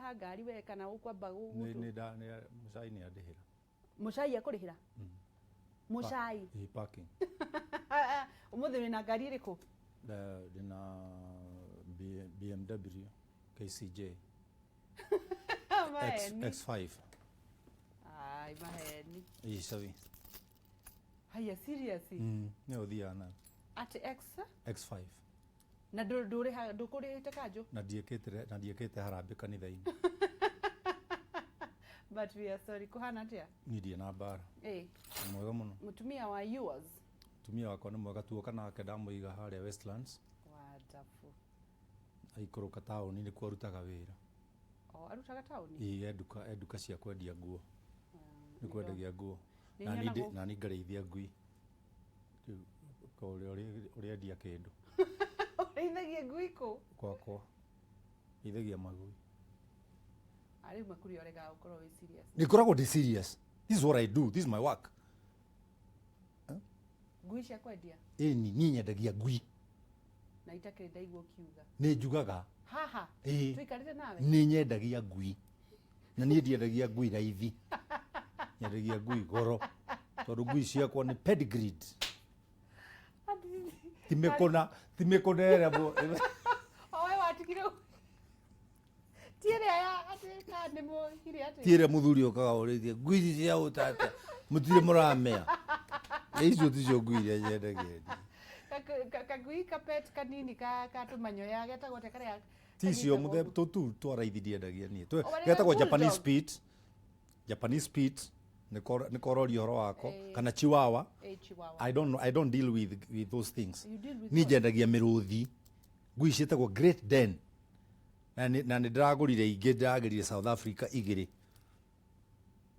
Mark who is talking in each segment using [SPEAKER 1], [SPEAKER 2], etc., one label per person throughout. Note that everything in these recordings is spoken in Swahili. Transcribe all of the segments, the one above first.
[SPEAKER 1] ha ngari we kana ukwamba gutu
[SPEAKER 2] ni mucai ni andihira
[SPEAKER 1] mucai akurihira mucai
[SPEAKER 2] parking
[SPEAKER 1] umuthi na ngari iriku
[SPEAKER 2] dina BMW KCJ X5
[SPEAKER 1] ai maheni
[SPEAKER 2] isavi
[SPEAKER 1] haya seriously
[SPEAKER 2] ni uthia na
[SPEAKER 1] at
[SPEAKER 2] X5
[SPEAKER 1] na ndurihite kanju
[SPEAKER 2] na ndiekete harambe kanitha-ini
[SPEAKER 1] but we are sorry kuhana atia
[SPEAKER 2] ni ndie na bara mwega muno
[SPEAKER 1] mutumia wa yours
[SPEAKER 2] mutumia wakwa ni mwega tuoka nake ndamuiga haria Westlands
[SPEAKER 1] wonderful
[SPEAKER 2] aikoroka tauni ni kwa rutaga wira
[SPEAKER 1] arutaga tauni
[SPEAKER 2] eduka cia kwendia nguo ni kwendagia nguo na ni ngareithia ngui uri endia kindu
[SPEAKER 1] ureithagia ngui ku
[SPEAKER 2] kwa ithagia magui
[SPEAKER 1] ari makuri orega ukorwo we serious
[SPEAKER 2] ni koragwo ndi serious. This is what I do, this is my work.
[SPEAKER 1] Ngui cia kwendia
[SPEAKER 2] ni nyendagia ngui
[SPEAKER 1] na itakire ndaigwo kiuga
[SPEAKER 2] ni njugaga
[SPEAKER 1] haha tuikarite nawe
[SPEAKER 2] ni nyendagia ngui na ni ndiendagia ngui raithi nyendagia ngui goro tondu ngui ciakwa ni pedigreed timekona era bo
[SPEAKER 1] owe watikire tiere ya atika ni mo hiri ati
[SPEAKER 2] tiere muthuri okaga urithie ngui cia utata mutire muramea icio ticio ngui iria nyendagia
[SPEAKER 1] kagui kapet kanini ka tumanyoya getagwo tekaria
[SPEAKER 2] ticio muthemba tu twaraithi ndiendagia nie getagwo Japanese Spitz ni korori horo wako kana Chihuahua. I don't deal with those things. Ni nyendagia miruthi ngui cietagwo Great Den na ni ndiragurire ingi ndagirire South Africa igiri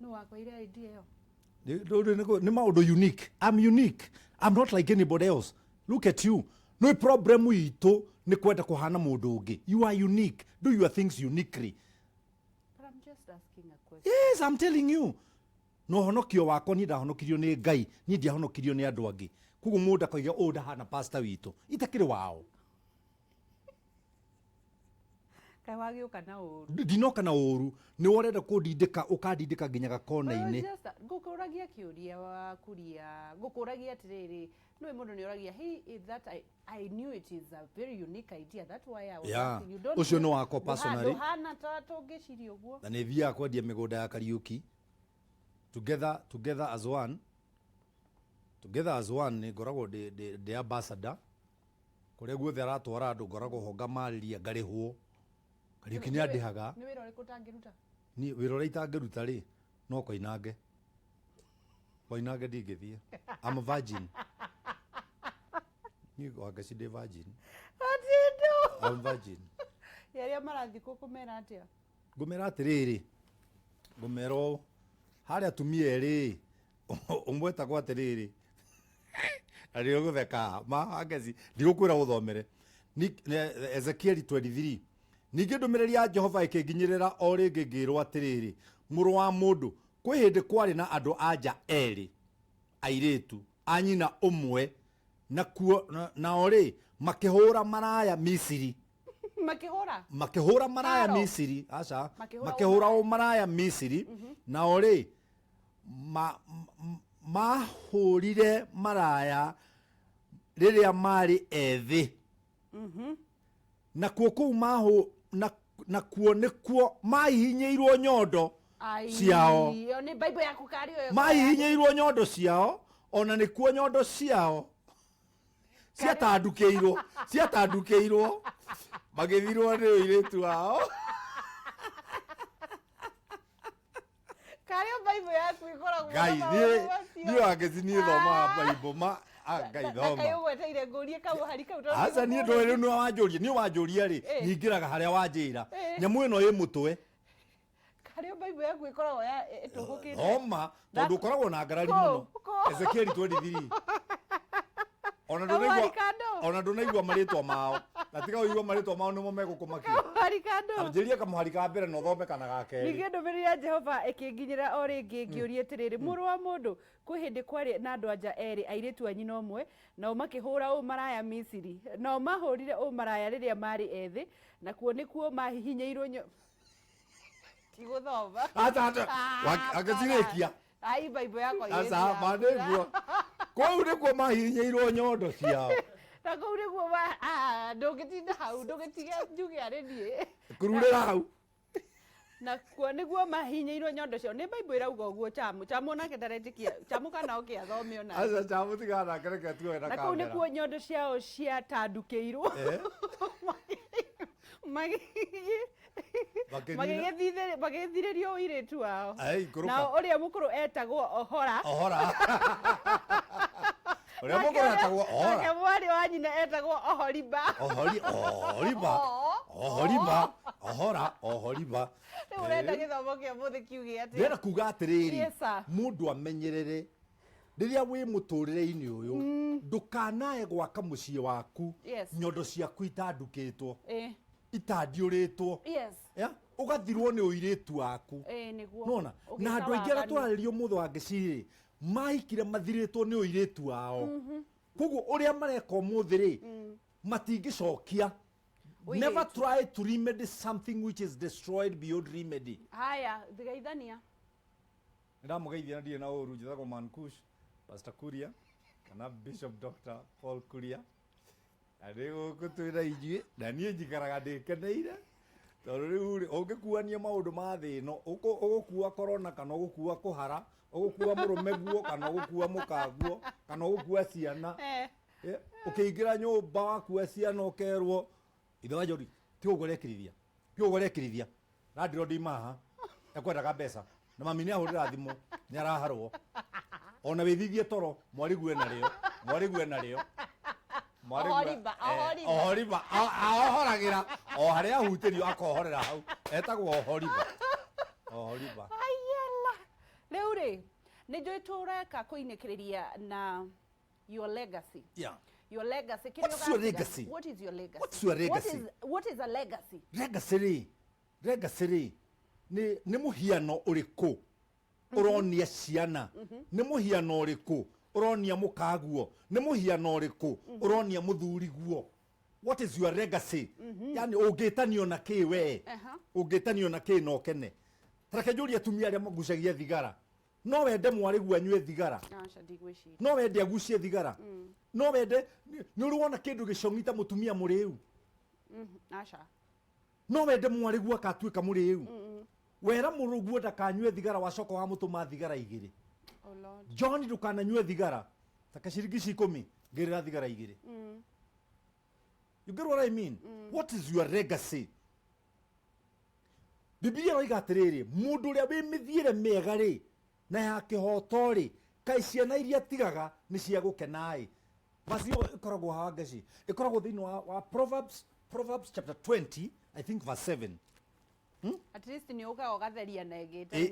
[SPEAKER 1] no wako ile idea yo
[SPEAKER 2] ni maundu unique. I'm unique. I'm not like anybody else. Look at you. No problem itu ni kwenda kuhana mundu ungi. You are unique. Do your things uniquely.
[SPEAKER 1] But I'm just asking a question.
[SPEAKER 2] Yes, I'm telling you. No honokio wako ni ndahonokirio ni Ngai, ni ndiahonokirio ni andu angi. Kugu mundu akaiga ndahana pastor witu. Itakire wao.
[SPEAKER 1] Kai wagiuka na uru.
[SPEAKER 2] Ndinoka na uru. Ni worenda kundindika ukandindika nginya gakona-ini.
[SPEAKER 1] Ngukuragia kiuria wa kuria. Ngukuragia atiriri. No mundu ni oragia he that I knew it is a very unique idea. That's why I was asking you. Don't
[SPEAKER 2] ucio no wako personally.
[SPEAKER 1] Hana tatu ngeciria uguo.
[SPEAKER 2] Na ni thia kwendia migunda ya Kariuki. Together as one. Together as one ni ngoragwo de ambassador. Kuria guothe aratwara andu ngoragwo ho ngamariria ngarihwo. Kariuki ni andihaga.
[SPEAKER 1] Ni wira uriku tangiruta.
[SPEAKER 2] Ni wira uri itangiruta ri no koinange. Koinange ndingithie. I'm a virgin. Ni wagaci de virgin.
[SPEAKER 1] Atindo.
[SPEAKER 2] I'm virgin.
[SPEAKER 1] Yaria marathi kumera atia.
[SPEAKER 2] Ngumera atiriri. Ngumero haria tumia eri umweta kwa atiriri. Ari gutheka ma agezi ndigukwira guthomere. Ni Ezekiel 23. Ningi ndumiriri ya Jehova ikinginyirira o ringi ngirwo atiriri muru wa mundu kwi hindi kwari na andu anja eri airitu anyina umwe na ori makihura maraya Misiri makihura maraya Misiri acha makihura maraya Misiri na ori mahurire maraya riria mari ethi na kuo mahu na kuo nikuo mahihinyeirwo nyondo ciao
[SPEAKER 1] ni Bible yaku kari oyo
[SPEAKER 2] mahihinyeirwo nyondo ciao ona nikuo nyondo ciao ciatandukeirwo magithirwo ni iritu wao
[SPEAKER 1] kari Bible yaku ikoragwo
[SPEAKER 2] Ngai ni wagezi ni thoma Bible ma Ngai thoma
[SPEAKER 1] Ngai ugweteire ngurie kau hari kau
[SPEAKER 2] aca ni ndoire ni wanjuria ri nyingiraga haria wanjira nyamu ino ĩ mutwe
[SPEAKER 1] kari Bible yaku ikoragwo ya itugukite
[SPEAKER 2] thoma tondu ukoragwo na ngarari muno Ezekiel 23 ona ndunaigua maritwa mao na tiga uigua maritwa mao nimo megukumakia anjiria kamuhari ka mbere no thome kana ga keri
[SPEAKER 1] ningi ndumiriri ya Jehova ikinginyira o ringi ngiuria tiriri muru wa mundu kwi hindi kwari na andu anja eri airitu anyina umwe na makihura u maraya Misiri na mahurire u maraya riria mari ethi na kuo nikuo mahihinyeirwo Tiguthoma.
[SPEAKER 2] Ata akasirekia.
[SPEAKER 1] Ai Bible yakwa igĩthira.
[SPEAKER 2] Asa maniguo. Kou nĩkuo mahinyĩirwo nyondo ciao.
[SPEAKER 1] Na kou nĩguo ndũngĩtinda hau ndũngĩtige njuge arĩ niĩ.
[SPEAKER 2] Kururĩra hau.
[SPEAKER 1] Na kuo nĩguo mahinyĩirwo nyondo ciao. Nĩ Bible ĩrauga ũguo Chamu. Chamu onake ndaretĩkia. Chamu kana oke athome ona.
[SPEAKER 2] Asa Chamu tigana kereke tuwe na kamera.
[SPEAKER 1] Na kou nĩkuo nyondo ciao ciatandukĩirwo. Magĩgĩthirĩrio ũirĩtu wao. Na ũrĩa mũkũrũ etagwo Ohora.
[SPEAKER 2] Ũrĩa mũkũrũ etagwo Ohora.
[SPEAKER 1] Nake mwarĩ wa nyina etagwo Ohoriba.
[SPEAKER 2] Ohoriba.
[SPEAKER 1] Rĩu ũrenda gĩthomo kĩa mũthĩ kiuge atĩ.
[SPEAKER 2] Ndĩrenda kuga atĩrĩrĩ, mũndũ amenyerere rĩrĩa wĩ mũtũrĩre-inĩ ũyũ ndũkanae gwaka mũciĩ waku nyondo ciaku itandukĩtwo itandiũrĩtwo ũgathirwo nĩ ũirĩtu waku. Nona na andũ aingĩ arĩa tũrarĩrio mũthĩ wa ngĩcirĩ mahikire mathirĩtwo nĩ ũirĩtu wao. Koguo ũrĩa mareka ũmũthĩ-rĩ matingĩcokia. Never try to remedy something which is destroyed beyond remedy.
[SPEAKER 1] Haya, thigaithania.
[SPEAKER 2] Ndamũgeithia ndirĩ na ũru njĩtagwo Mankush, Pastor Kuria, kana Bishop Dr. Paul Kuria. Arĩ gũkũ twĩna inyuĩ, na niĩ njikaraga ndĩkeneire. Tondũ rĩu ũngĩkuania maũndũ ma thĩ ĩno, ũgũkua korona kana ũgũkua kũhara, ũgũkua mũrũme guo kana ũgũkua mũkaguo, kana ũgũkua ciana. Ũkĩingĩra nyũmba wakua ciana ũkerwo ithe wa Njori ti ũguo rekirithia radiro ndima haha ekwendaga mbeca na mami nĩ ahũrĩra thimũ nĩ araharwo ona wĩthithie toro mwarigue narĩo Ohoriba ahoragira o harĩa ahutĩrio akohorera hau etagwo Ohoriba.
[SPEAKER 1] Ayela rĩu rĩ nĩ njũĩ tũreka kũinĩkĩrĩria na your legacy. Your legacy.
[SPEAKER 2] What's your legacy?
[SPEAKER 1] What is your legacy?
[SPEAKER 2] What's your legacy?
[SPEAKER 1] What is a legacy?
[SPEAKER 2] Legacy nĩ mũhiano ũrĩkũ ũronia ciana, nĩ mũhiano ũrĩkũ ũronia mũkaguo, nĩ mũhiano ũrĩkũ ũronia mũthuri guo. What is your legacy? Yani ũngĩtanio na kĩ we? Ũngĩtanio na kĩ no kene? Tareke njũrie atumia arĩa magucagia thigara. No wende mwarĩ guo anyue thigara? No wende agucie thigara? No wende nĩ ũrĩ wona kĩndũ gĩcong'ita mũtumia mũrĩu?
[SPEAKER 1] Aca.
[SPEAKER 2] No wende mwarĩ guo akatuĩka mũrĩu? Wera mũrũguo ndakanyue thigara wacoka wa mũtũma thigara igĩrĩ. John ndũkananyue thigara. Taka ciringi 10 ngĩrĩra thigara igĩrĩ. You get what I mean? What is your legacy? Biblia ĩroiga atĩrĩrĩ, mũndũ ũrĩa wĩ mĩthiĩre mĩega rĩ na ya kĩhoto rĩ kaĩ ciana iria tigaga nĩ cia gũkenaĩ. Basi ĩkoragwo haha ngeci ĩkoragwo thĩinĩ wa Proverbs chapter 20 I think verse 7.
[SPEAKER 1] At least nĩ ũka ũgatheria na ĩngĩte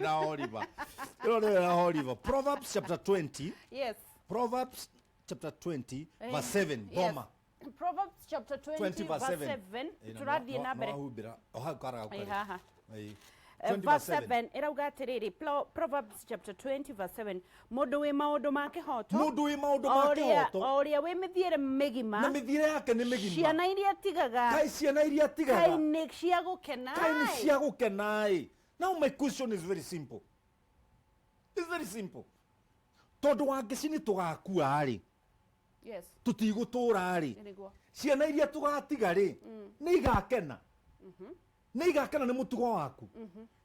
[SPEAKER 1] na
[SPEAKER 2] Ohoriba. Proverbs chapter 20.
[SPEAKER 1] Yes.
[SPEAKER 2] Proverbs chapter 20 verse 7. Boma.
[SPEAKER 1] Proverbs chapter 20 verse 7. Turathiĩ na mbere. Verse 7 irauga atĩrĩrĩ, Proverbs chapter 20 verse 7, mũndũ wĩ maũndũ ma kĩhoto, o ũrĩa wĩ mĩthiĩre mĩgima,
[SPEAKER 2] na mĩthiĩre yake nĩ mĩgima,
[SPEAKER 1] ciana iria tigaga,
[SPEAKER 2] kaĩ
[SPEAKER 1] nĩ cia
[SPEAKER 2] gũkenaĩ. Now my question is very simple. It's very simple. Tondũ wangĩci nĩ tũgakua-rĩ, tũtigũtũra-rĩ, ciana iria tũgatiga-rĩ nĩ igakena. Nĩ igakena nĩ mũtugo waku,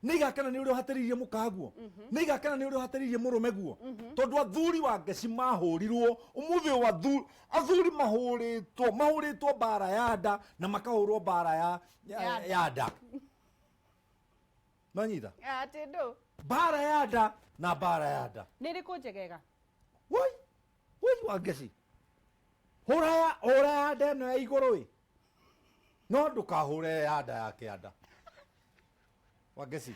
[SPEAKER 2] nĩ igakena nĩ ũrĩa ũhatĩrĩirie mũkaguo, nĩ igakena nĩ ũrĩa ũhatĩrĩirie mũrũme guo. Tondũ athuri wa ngeci mahũrirwo ũmũthĩ wa athuri mahũrĩtwo mbara ya nda na makahũrwo mbara ya nda. Manyita mbara ya nda na mbara ya nda
[SPEAKER 1] nĩ ĩrĩkũ njegega?
[SPEAKER 2] Woi wa ngeci hũra ya nda ĩno ya igũrũ-ĩ, no ndũkahũre ya nda ya kĩanda. Wangeci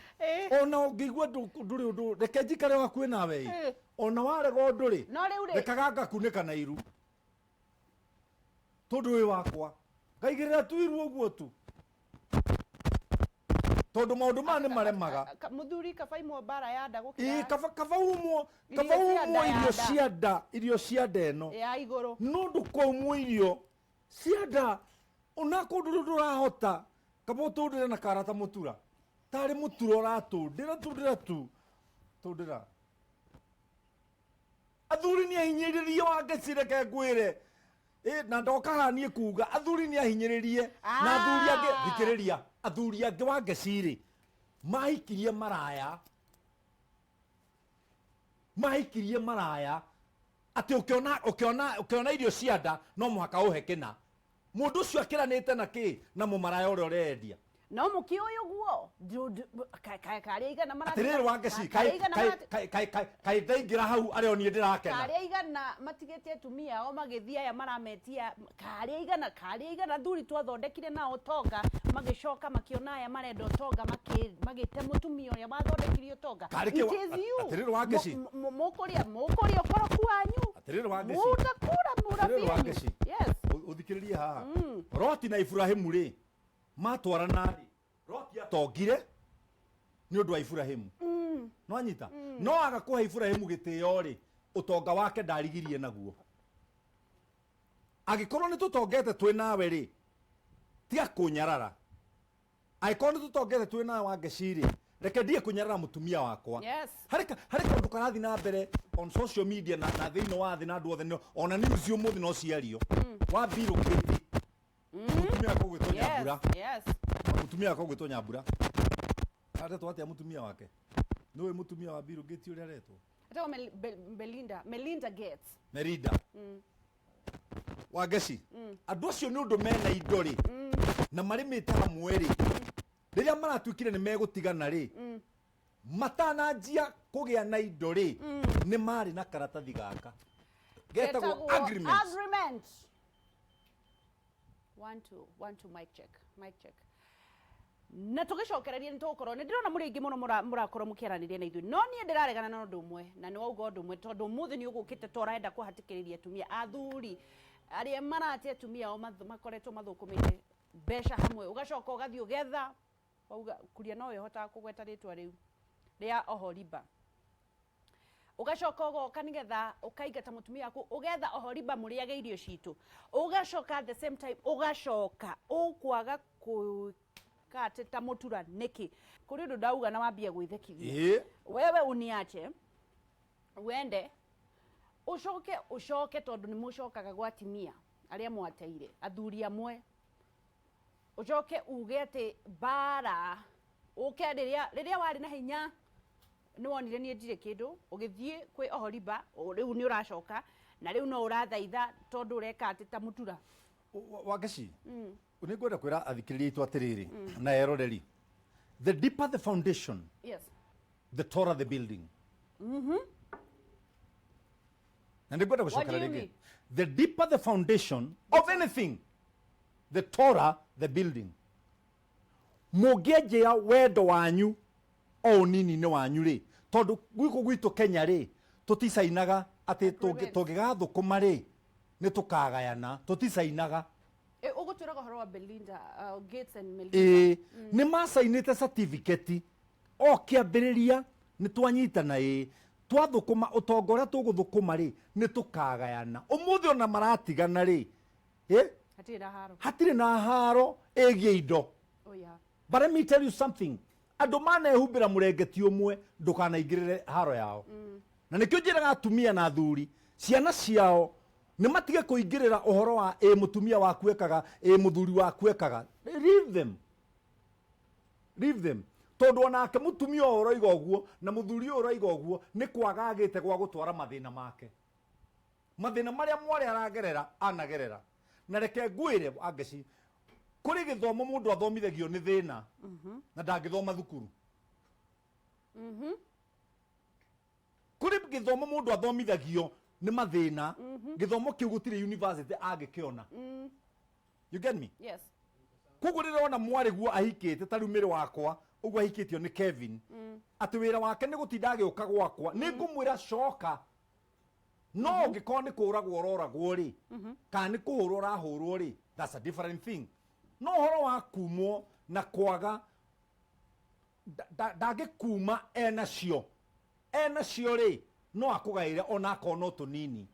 [SPEAKER 2] ona ũngĩigua ndũrĩ ũndũ reke njikare hakuhĩ nawe, ona warega ũndũ-rĩ rekaga ngakunĩka na iru tondũ wĩ wakwa ngaigĩrĩra tu iru ũguo tu tondũ maũndũ maya nĩ maremaga.
[SPEAKER 1] Mũthuri kaba imwo mbara ya nda gũkĩra
[SPEAKER 2] kaba umwo irio cia nda ĩno
[SPEAKER 1] ya igũrũ,
[SPEAKER 2] no ndũkaumwo irio cia nda ona kũndũ ndũrahota kabo tundira na karata mutura tari mutura uratundira tundira athuri ni ahinyiririe Wangeci reke ngwire na ndoka hanie kuga athuri ni ahinyiririe na athuri ange thikiriria athuri ange Wangeci ri mahikirie maraya ati ukiona irio cianda no muhaka uhekena mundu ucio akiranite na ki na mumaraya uria urendia
[SPEAKER 1] no muki uyu guo kari igana marati
[SPEAKER 2] atiriri Wangeci kai ndaingira hau ari oni ndirakena
[SPEAKER 1] kari igana matigete atumia o magithia ya marametia kari igana thuri twathondekire na utonga magicoka makiona aya marenda utonga magite mutumia uria wathondekire utonga
[SPEAKER 2] atiriri Wangeci
[SPEAKER 1] mukuria ukoroku wanyu
[SPEAKER 2] atiriri Wangeci
[SPEAKER 1] Wangeci yes
[SPEAKER 2] uthikiririe haha Loti na Ibrahimu ri matwarana ri Loti atongire ni undu wa Ibrahimu no anyita no agakuha Ibrahimu gitio ri utonga wake ndarigirie naguo agikorwo ni tutongete twi nawe ri tia kunyarara aikorwo ni tutongete twi nawe Wangeci ri reke ndie kunyarara mutumia wakwa
[SPEAKER 1] yes
[SPEAKER 2] hari kandu karathi na mbere on social media na thiino wa thi na andu othe ona news umuthi no ciario wa Bill Gates mutumia wako gwitwo Nyambura
[SPEAKER 1] yes
[SPEAKER 2] mutumia wako gwitwo Nyambura aretwo atia mutumia wake niwe mutumia wa Bill Gates uria aretwo
[SPEAKER 1] atao Melinda Gates
[SPEAKER 2] Melinda Wangeci andu acio ni undu mena indo ri na marimite hamwe ri riria maratuikire ni megutigana ri matananjia kugia na indo ri ni mari na karatathi gaka getagwo
[SPEAKER 1] agreement 1 2 mic check na tugicokereria ni tukorwo ni ndirona muri ingi muno murakorwo mukiaraniria na ithui no nie ndiraregana na undu umwe na ni wauga undu umwe tondu muthi ni ugukite torenda kuhatikiriria atumia athuri aria marate atumia o makoretwo mathukumite besha hamwe ugacoka ugathii ugetha wauga kuria no yehota kugweta ritwa riu ria Oholiba ugacoka ugoka nigetha ukaigata mutumia waku ugetha Oholiba muriage irio citu ugacoka at the same time ugacoka ukwaga kata mutura niki kuri undu ndauga na wambia gwithekithia wewe uniache wende ucoke tondu ni mucokaga gwatimia aria mwateire athuri amwe ucoke uge ati bara uke riria wari na hinya ni wonire nie ndire kindu ugithie kwi Oholiba riu ni uracoka na riu no urathaitha tondu ureka ati ta mutura
[SPEAKER 2] Wangeci ni ngwenda kwira athikiriria itu atiriri na eroreri the deeper the foundation
[SPEAKER 1] yes
[SPEAKER 2] the taller the building na ni ngwenda gucokera ringi the deeper the foundation of anything the taller the building mugienjia wendo wanyu o nini ni wanyu ri tondu gwiku gwitu Kenya ri tuticainaga ati tungigathukuma ri ni tukagayana tuticainaga
[SPEAKER 1] uguturaga horo wa Belinda Gates and Melinda
[SPEAKER 2] ni masainite certificate o kiambiriria ni twanyitana twathukuma utongora tuguthukuma ri ni tukagayana umuthi ona maratigana ri hatire na haro egie indo but let me tell you something andu manehumbira murengeti umwe ndukanaingirire haro yao na nikio njiraga atumia na athuri ciana ciao ni matige kuingirira uhoro wa mutumia waku ekaga muthuri waku ekaga leave them tondu onake mutumia uroiga uguo na muthuri uroiga uguo ni kwaga agite gwa gutwara mathina make mathina maria mwari aragerera anagerera na reke ngwire Wangeci kuri githomo mundu athomithagio ni thina na ndangithoma thukuru kuri githomo mundu athomithagio ni mathina githomo kiu gutire university angikiona you get me
[SPEAKER 1] yes
[SPEAKER 2] kugu rirona mwari guo ahikite tariu miri wakwa uguo ahikitio ni Kevin ati wira wake ni gutinda agiuka gwakwa ni ngumwira coka no ngikoo ni kuragwo roragwo ri kana ni kuhurwo rahurwo ri that's a different thing no horo wa kumwo na kwaga ndangikuma enacio ri no akugaire ona akona tunini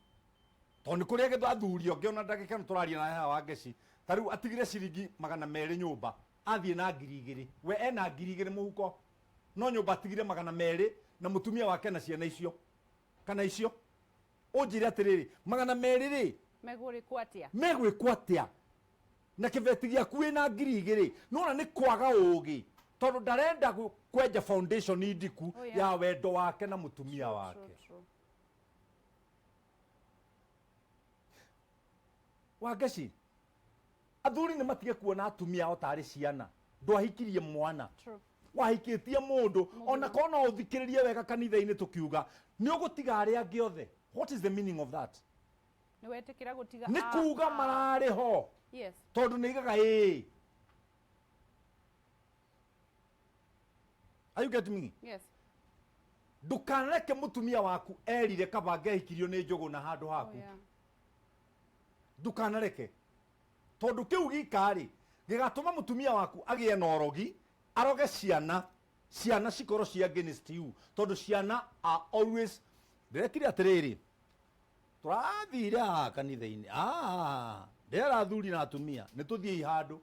[SPEAKER 2] tondu kuria githo athuri onge ona ndagika turaria na haha Wangeci tariu atigire ciringi 200 nyumba athie na 2,000 we ena 2,000 muhuko no nyumba tigire 200 na mutumia wake na ciana icio kana icio unjire atiriri 200 ri megwikwo atia na kibeti giaku wina 2,000 nona ni kwaga ugi tondu ndarenda kwenja foundation indiku ya wendo wake na mutumia wake. Wangeci athuri ni matige kuona atumia o tari ciana ndwahikirie mwana wahikitie mundu ona kona uthikiririe wega kanitha-ini tukiuga ni ugutiga ari angi othe. What is the meaning of that?
[SPEAKER 1] Ni wetikira gutiga
[SPEAKER 2] ni kuuga marari ho tondu ni igaga Are you getting me?
[SPEAKER 1] Yes.
[SPEAKER 2] Ndukanareke mutumia waku erire kabange ahikirio ni njugu na handu haku. Ndukanareke tondu kiu gikari gigatuma mutumia waku agie na orogi aroge ciana cikoro cia against you tondu ciana are always ndirekire atiriri turathire kanitha-ini ndera athuri na atumia ni tuthie handu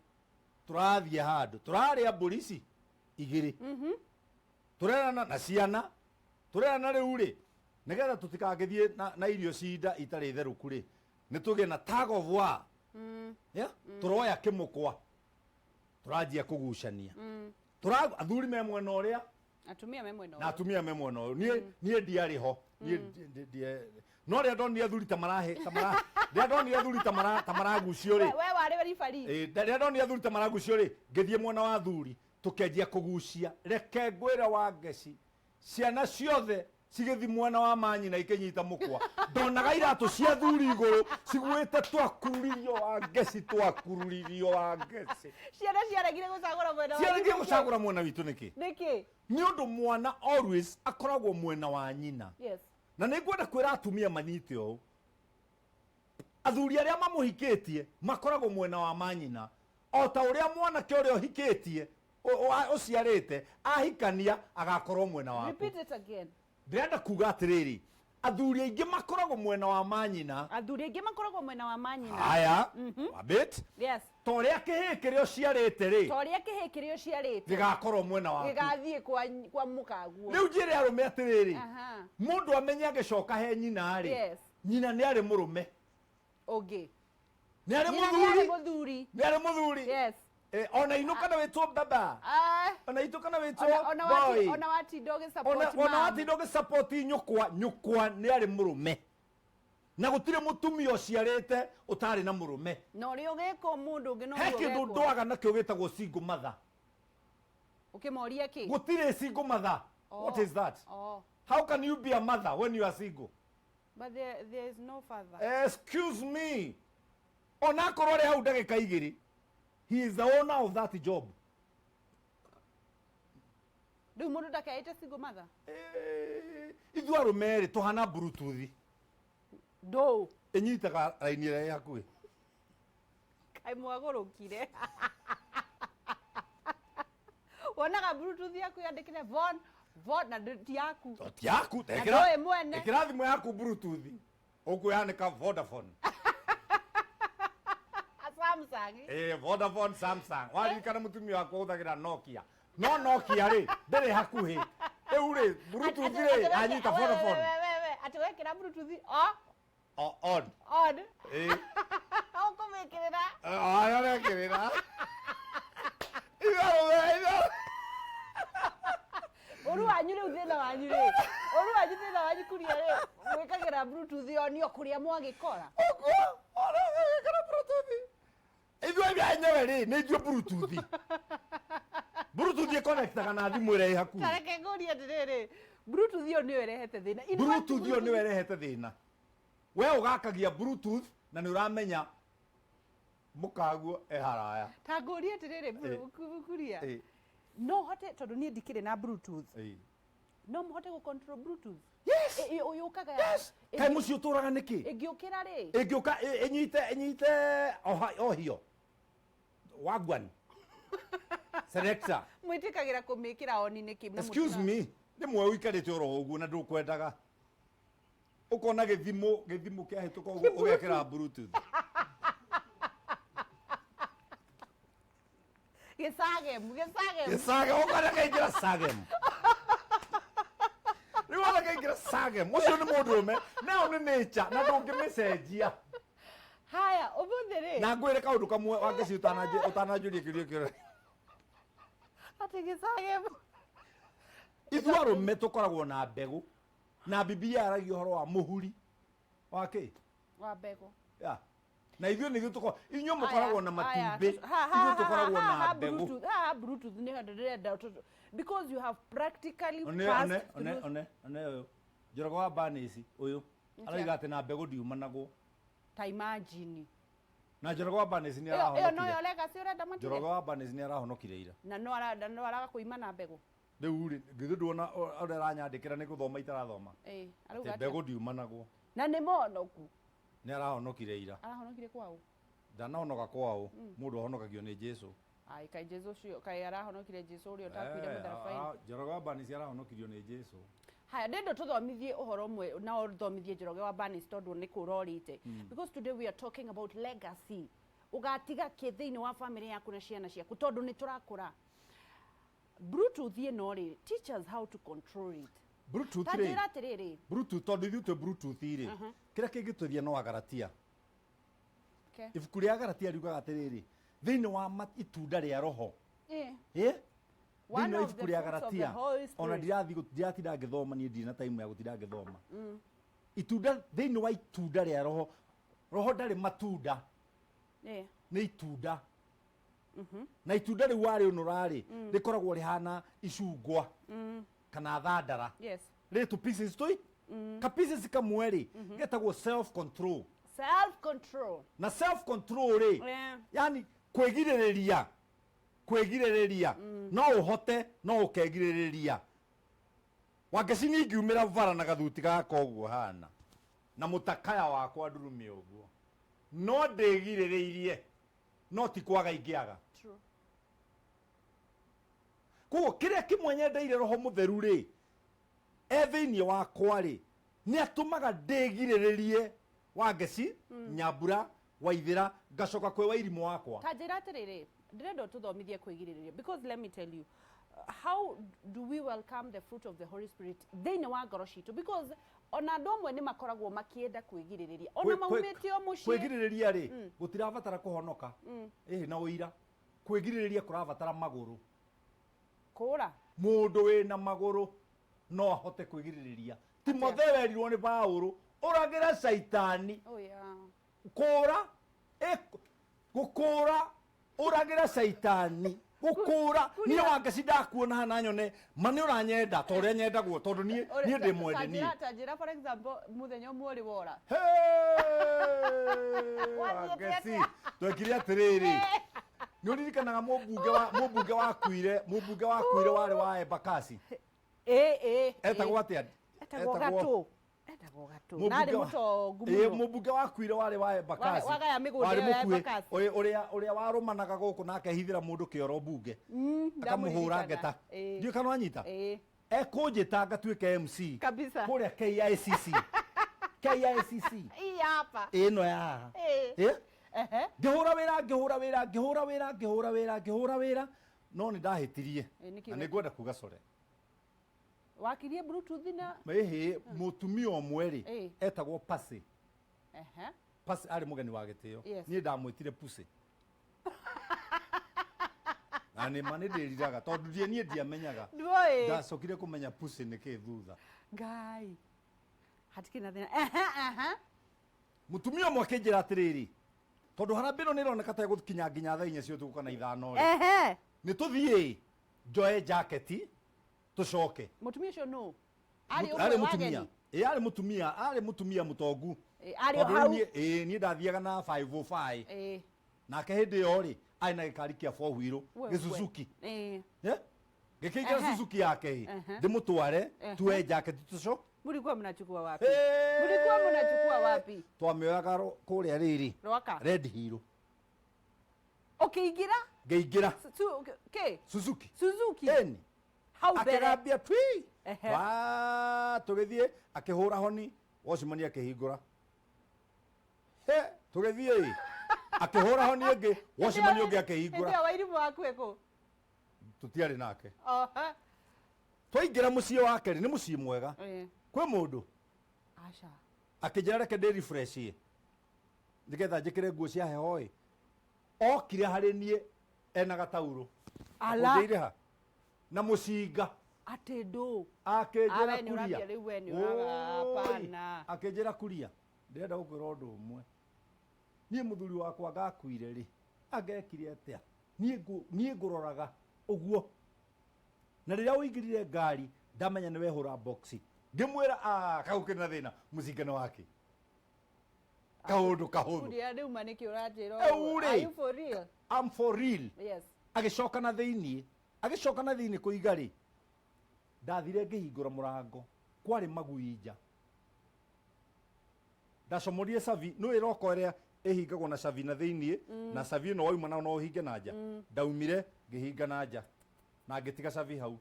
[SPEAKER 2] turathie handu turaria mburici 2 turerana na ciana turerana riu ri nigetha tutikagithie na irio cinda itari theruku ri ni tugie na tag of war turoya kimukwa turajia kugucania athuri me mwena uria
[SPEAKER 1] atumia me mwena
[SPEAKER 2] na atumia me mwena uyu nie ndiari ho no ria ndonire athuri ta marahe ria ndonire athuri ta maragucio ri
[SPEAKER 1] we wari wari fari
[SPEAKER 2] ria ndonire athuri ta maragucio ri ngithie mwena wa athuri tukenjia kugucia reke ngwira Wangeci ciana ciothe cigithi mwena wa manyina ikenyita mukwa ndonaga iratu cia thuri iguru cigwite twakururirio Wangeci
[SPEAKER 1] ciana ciaregire
[SPEAKER 2] gucagura mwena witu niki ni undu mwana always akoragwo mwena wa nyina.
[SPEAKER 1] Yes.
[SPEAKER 2] Na ningwenda kwira atumia manyite o athuri aria mamuhikitie makoragwo mwena wa manyina o ta uria mwanake uria uhikitie uciarite ahikania agakorwo mwena waku.
[SPEAKER 1] Repeat it again.
[SPEAKER 2] Ndirenda kuga atiriri athuri aingi makoragwo mwena wa manyina. Aya a bit.
[SPEAKER 1] Yes.
[SPEAKER 2] Toria kihikire uciarite ri gigakorwo mwena waku
[SPEAKER 1] gigathie kwa mukaguo.
[SPEAKER 2] Riu njire arume atiriri mundu amenye agicoka he nyina ri nyina ni ari murume
[SPEAKER 1] ungi
[SPEAKER 2] ni ari muthuri
[SPEAKER 1] Yes.
[SPEAKER 2] Ona inuka na wetwo baba ona ituka na wetwo
[SPEAKER 1] boy ona wati doge support
[SPEAKER 2] ona wati doge support nyukwa ni ari murume na gutire mutumia uciarite utari na murume
[SPEAKER 1] no ri ugeko mundu ngi no
[SPEAKER 2] he kindu ndwaga na kio gitagwo single mother
[SPEAKER 1] ukimoria ki
[SPEAKER 2] gutire single mother. What is that? How can you be a mother when you are single?
[SPEAKER 1] But there is no father.
[SPEAKER 2] Excuse me, ona korore hau ndagika 2 he is the owner of that job.
[SPEAKER 1] Do mundu ndakaite single mother?
[SPEAKER 2] Ithu arumeri tuhana bluetooth
[SPEAKER 1] do
[SPEAKER 2] enyitaga raini ria yakui
[SPEAKER 1] kai mwagurukire wonaga bluetooth yaku yandikire von na ti yaku
[SPEAKER 2] ekira thimu yaku bluetooth ukuyanika Vodafone
[SPEAKER 1] Samsung
[SPEAKER 2] Vodafone Samsung waririkana mutumia wako uthagira Nokia no Nokia ri ndiri hakuhi riu ri bluetooth ri anyita Vodafone
[SPEAKER 1] ati wekira bluetooth
[SPEAKER 2] on
[SPEAKER 1] ukumikirira
[SPEAKER 2] aya rekirira
[SPEAKER 1] uru wanyu riu thina wanyu kuria ri wikagira bluetooth onio kuria mwagikora
[SPEAKER 2] ona wikira bluetooth ithu enyewe ri ni njue bluetooth iconnectaga na thimu ira i hakuhi
[SPEAKER 1] tareke nguria ndiriri bluetooth iyo niyo irehete thina
[SPEAKER 2] bluetooth iyo niyo irehete thina we ugakagia bluetooth na ni uramenya mukaguo haraya
[SPEAKER 1] ta nguria ndiriri kuria no hote tondu ni ndikire na bluetooth no muhote gu control bluetooth.
[SPEAKER 2] Yes.
[SPEAKER 1] Uyukaga
[SPEAKER 2] yes. Kai muci uturaga niki
[SPEAKER 1] ingiukira ri
[SPEAKER 2] ingiuka enyite ohio wagwan selector
[SPEAKER 1] mwitikagira kumikira oni niki.
[SPEAKER 2] Excuse me ni mwe uikarite oro uguo na ndukwendaga ukona githimu kia hituka uguo ugekira bluetooth
[SPEAKER 1] Gisagem.
[SPEAKER 2] Sagem, ukana kaingira Sagem. Ni wana kaingira Sagem. Ucio ni mundu me. Na ni nature na ndungimecenjia.
[SPEAKER 1] Haya, umuthiri.
[SPEAKER 2] Na ngwire kaundu kamwe wangeci utanajuria kirio kio.
[SPEAKER 1] Ati Gisagem.
[SPEAKER 2] Ithu arume tukoragwo na mbegu. Na Biblia aragia horo wa muhuri. Wake.
[SPEAKER 1] Wa mbegu.
[SPEAKER 2] Ya. Na ithuĩ nĩthuĩ tuko inyuĩ mũkoragwo na matumbĩ ithuĩ tukoragwo na mbegu
[SPEAKER 1] Bluetooth nĩ ndĩrenda because you have practically passed
[SPEAKER 2] one ũyũ Njoroge wa Banĩci ũyũ arauga atĩ na mbegu ndiumanagwo
[SPEAKER 1] ta imagine
[SPEAKER 2] na Njoroge wa Banĩci nĩ
[SPEAKER 1] arahonokire
[SPEAKER 2] arahonokire
[SPEAKER 1] no yo legacy ũrenda matire
[SPEAKER 2] Njoroge wa Banĩci nĩ arahonokire ira
[SPEAKER 1] na no araga kuima na mbegu
[SPEAKER 2] rĩu rĩ ngĩthĩ nduona ũrĩa aranyandĩkĩra nĩ gũthoma itarathoma
[SPEAKER 1] arauga
[SPEAKER 2] mbegu ndiumanagwo
[SPEAKER 1] na nĩ monoku
[SPEAKER 2] nĩ arahonokire ira
[SPEAKER 1] arahonokire kwao
[SPEAKER 2] ndanahonoka kwao mũndũ ahonokagio nĩ Jesũ
[SPEAKER 1] ai kai Jesũ cio kai arahonokire Jesũ ũrĩa ũtakuire mũtharabaini
[SPEAKER 2] Njoroge wa Banĩci arahonokirio nĩ Jesũ
[SPEAKER 1] haya ndendo tuthomithie uhoro umwe na uthomithie Njoroge wa Banĩci tondu ni kurorite because today we are talking about legacy ugatiga ki thiini wa family yaku na ciana ciaku tondu ni turakura Bluetooth ino ri teach us how to control it
[SPEAKER 2] Bluetooth
[SPEAKER 1] tajira atiriri
[SPEAKER 2] Bluetooth tondu ithuĩ twĩ Bluetooth ri kĩrĩa kĩngĩtũria no Agalatia ibuku rĩa Agalatia riugaga atiriri thiini wa itunda rĩa roho thĩinĩ wa ibuku rĩa Agalatia ona ndiratinda ngĩthoma niĩ ndirĩ na time ya gũtinda ngĩthoma itunda thĩinĩ wa itunda rĩa roho ndarĩ matunda nĩ itunda na itunda rĩu warĩũnũra-rĩ rĩkoragwo rĩhana icungwa kana thandara rĩ tũ pieces tũi ka pieces kamwe-rĩ getagwo self control na self control ri yani kwigiriria no uhote no ukegiriria Wangeci ningiumira bara na gathuti gaka uguo hana na mutakaya wakwa ndurumie uguo no ndigiriririe no ti kwaga ingiaga ko kiria kimwenyendeire roho mutheru ri thiini wakwa ri ni atumaga ndigiriririe Wangeci Nyambura Waithira ngacoka kwe Wairimu wakwa
[SPEAKER 1] tajira atiriri ndirenda tuthomithie kwigiriria because let me tell you how do we welcome the fruit of the Holy Spirit thiini wa ngoro citu because ona andu amwe ni makoragwo makienda kwigiriria ona maumitio mucie
[SPEAKER 2] kwigiriria ri gutirabatara kuhonoka na uira kwigiriria kurabatara maguru
[SPEAKER 1] kura
[SPEAKER 2] mundu wina maguru no ahote kwigiriria Timotheo erirwo ni Paulo uragira Saitani kura gukura uragira Saitani gukura ni Wangeci ndakuona hana nyone mani uranyenda to ria nyendagwo tondu ni ndi mwende ni
[SPEAKER 1] tajira for example muthenya mwori wora
[SPEAKER 2] Wangeci twekire atiriri ni uririkanaga mubunge wakuire wari wa Embakasi etagwo atia
[SPEAKER 1] etagwo Gatu nari mutongu muno
[SPEAKER 2] mubunge wakuire wari wa Embakasi
[SPEAKER 1] wagaya migunda ya Embakasi
[SPEAKER 2] uria warumanaga guku nake hithira mundu kioro bunge akamuhura ngeta ndio kana anyita ekunjita ngatuike MC
[SPEAKER 1] kabisa
[SPEAKER 2] kuria KICC
[SPEAKER 1] hapa
[SPEAKER 2] ino ya ngihura wira no ni ndahitirie na ningwenda kuga core
[SPEAKER 1] wakirie Bluetooth na
[SPEAKER 2] mutumia omwe ri etagwo Pasi Pasi ari mugeni wa gitio ni ndamwitire Pusi na ni mani ndiriraga tondu nie ndiamenyaga ndacokire kumenya Pusi ni ki thutha
[SPEAKER 1] ngai hatikina thina
[SPEAKER 2] mutumia omwe akinjira atiriri tondu harambe no nironeka ta gukinya nginya thaa 4 cio tuguka na ithano ri ni tuthie njoe jacket tucoke
[SPEAKER 1] mutumia cio no
[SPEAKER 2] ari mutumia ari mutumia mutongu
[SPEAKER 1] ari hau
[SPEAKER 2] ni ndathiaga na 505 nake hindi yo ri ai na gikari kia 4 wheel Suzuki gikiingira Suzuki yake ndimutware tuwe jacket tuco
[SPEAKER 1] mulikuwa mnachukua wapi
[SPEAKER 2] twamioyaga kuria riri Red Hill
[SPEAKER 1] ukiingira
[SPEAKER 2] ngeingira Suzuki eni akagambia twi tugithie akihura honi wacimani akihingura tugithie akihura honi ingi wacimani ungi akihingura
[SPEAKER 1] ndio Wairimu waku eko
[SPEAKER 2] tutiari nake
[SPEAKER 1] Aha.
[SPEAKER 2] twaingira mucii wake ni mucii mwega kwi mundu
[SPEAKER 1] Asha.
[SPEAKER 2] akijira reke ndi refresh nigetha njikire nguo cia heho okire hari nie ena gatauro
[SPEAKER 1] Ala.
[SPEAKER 2] Akundire na mucinga
[SPEAKER 1] Ate do.
[SPEAKER 2] akijira
[SPEAKER 1] Awe ni urabia
[SPEAKER 2] kuria
[SPEAKER 1] riu we ni uraga hapana.
[SPEAKER 2] akijira kuria ndirenda gukwira undu umwe nie muthuri wakwa ngakuire ri agekire atia nie nguroraga uguo na riria uingirire ngari ndamenya niwe hura boxi ndimwira kaukina thina mucingano wake kaundu kahuthu
[SPEAKER 1] Kuria riu maniki urajiro.
[SPEAKER 2] Eure.
[SPEAKER 1] Are you for real?
[SPEAKER 2] I'm for real
[SPEAKER 1] Yes.
[SPEAKER 2] agicoka na thiini kuiga ri ndathire ngihingura murango kwari maguinja ndacomorie savi no iroko iria ihingagwo na savi na thiini na savi no wauma na no uhinge na nja ndaumire ngihinga na nja na ngitiga savi hau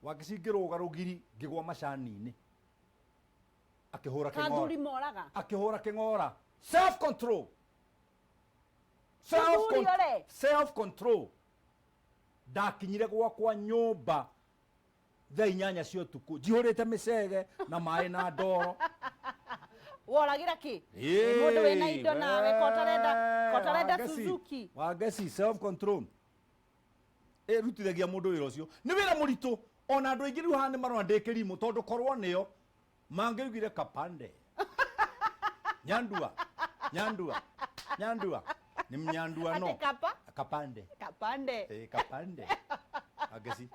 [SPEAKER 2] wakicingirwo rugiri ngigwa macani-ini akihura
[SPEAKER 1] Kathuri moraga.
[SPEAKER 2] akihura king'ora self control self control ndakinyire gwakwa nyumba thaa 8 cia utuku njihurite micege na mai na ndoro
[SPEAKER 1] Woragira ki? Mundu wina indo nawe kotarenda Suzuki.
[SPEAKER 2] wageci self control rutithagia mundu wira ucio ni wira muritu ona andu aingi riu haha ni marona ndi kirimu tondu korwo nio mangiugire kapande nyandua ni mnyandua no
[SPEAKER 1] Ate kapa?
[SPEAKER 2] kapande
[SPEAKER 1] Kapande.
[SPEAKER 2] kapande ageci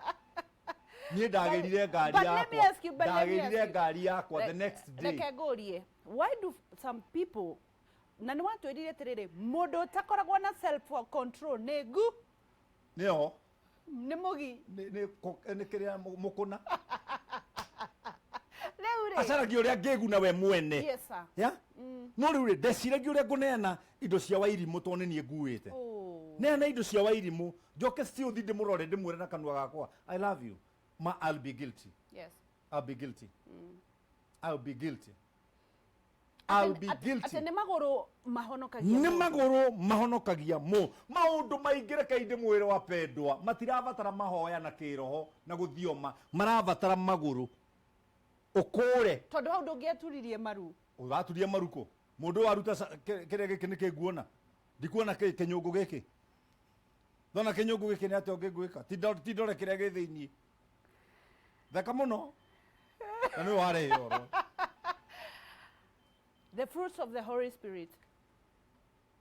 [SPEAKER 2] nie ndagerire ngari
[SPEAKER 1] But let me ask you,
[SPEAKER 2] yakwa the next day
[SPEAKER 1] Reke ngurie, why do some people na ni watu edire tiriri mundu takoragwo na self control ni gu
[SPEAKER 2] nio
[SPEAKER 1] ni mugi
[SPEAKER 2] ni kiria mukuna
[SPEAKER 1] riu ri
[SPEAKER 2] acaragia uria ngiguna we mwene
[SPEAKER 1] yes sir
[SPEAKER 2] ya no riu ri ndeciragia uria nguneana indo cia wairimu to ni nie nguite
[SPEAKER 1] oh
[SPEAKER 2] neana indo cia wairimu njoke still thi ndimurore ndimwire na kanua gakwa I love you ma I'll be guilty
[SPEAKER 1] yes
[SPEAKER 2] I'll be guilty I'll be guilty I'll be guilty
[SPEAKER 1] ate ni maguru mahonokagia
[SPEAKER 2] ni maguru mahonokagia maundu maingire kainde mwire wa pendwa matirabatara mahoya na kiroho na guthioma marabatara maguru ukure
[SPEAKER 1] tondu hau ndungiaturirie maru
[SPEAKER 2] uraturia maruko mundu waruta kire giki ni kiguona ndikuona kinyungu giki ndona kinyungu giki ni ate ngigwika tindore kire gi thiini thaka muno na ni ware yoro
[SPEAKER 1] the fruits of the Holy Spirit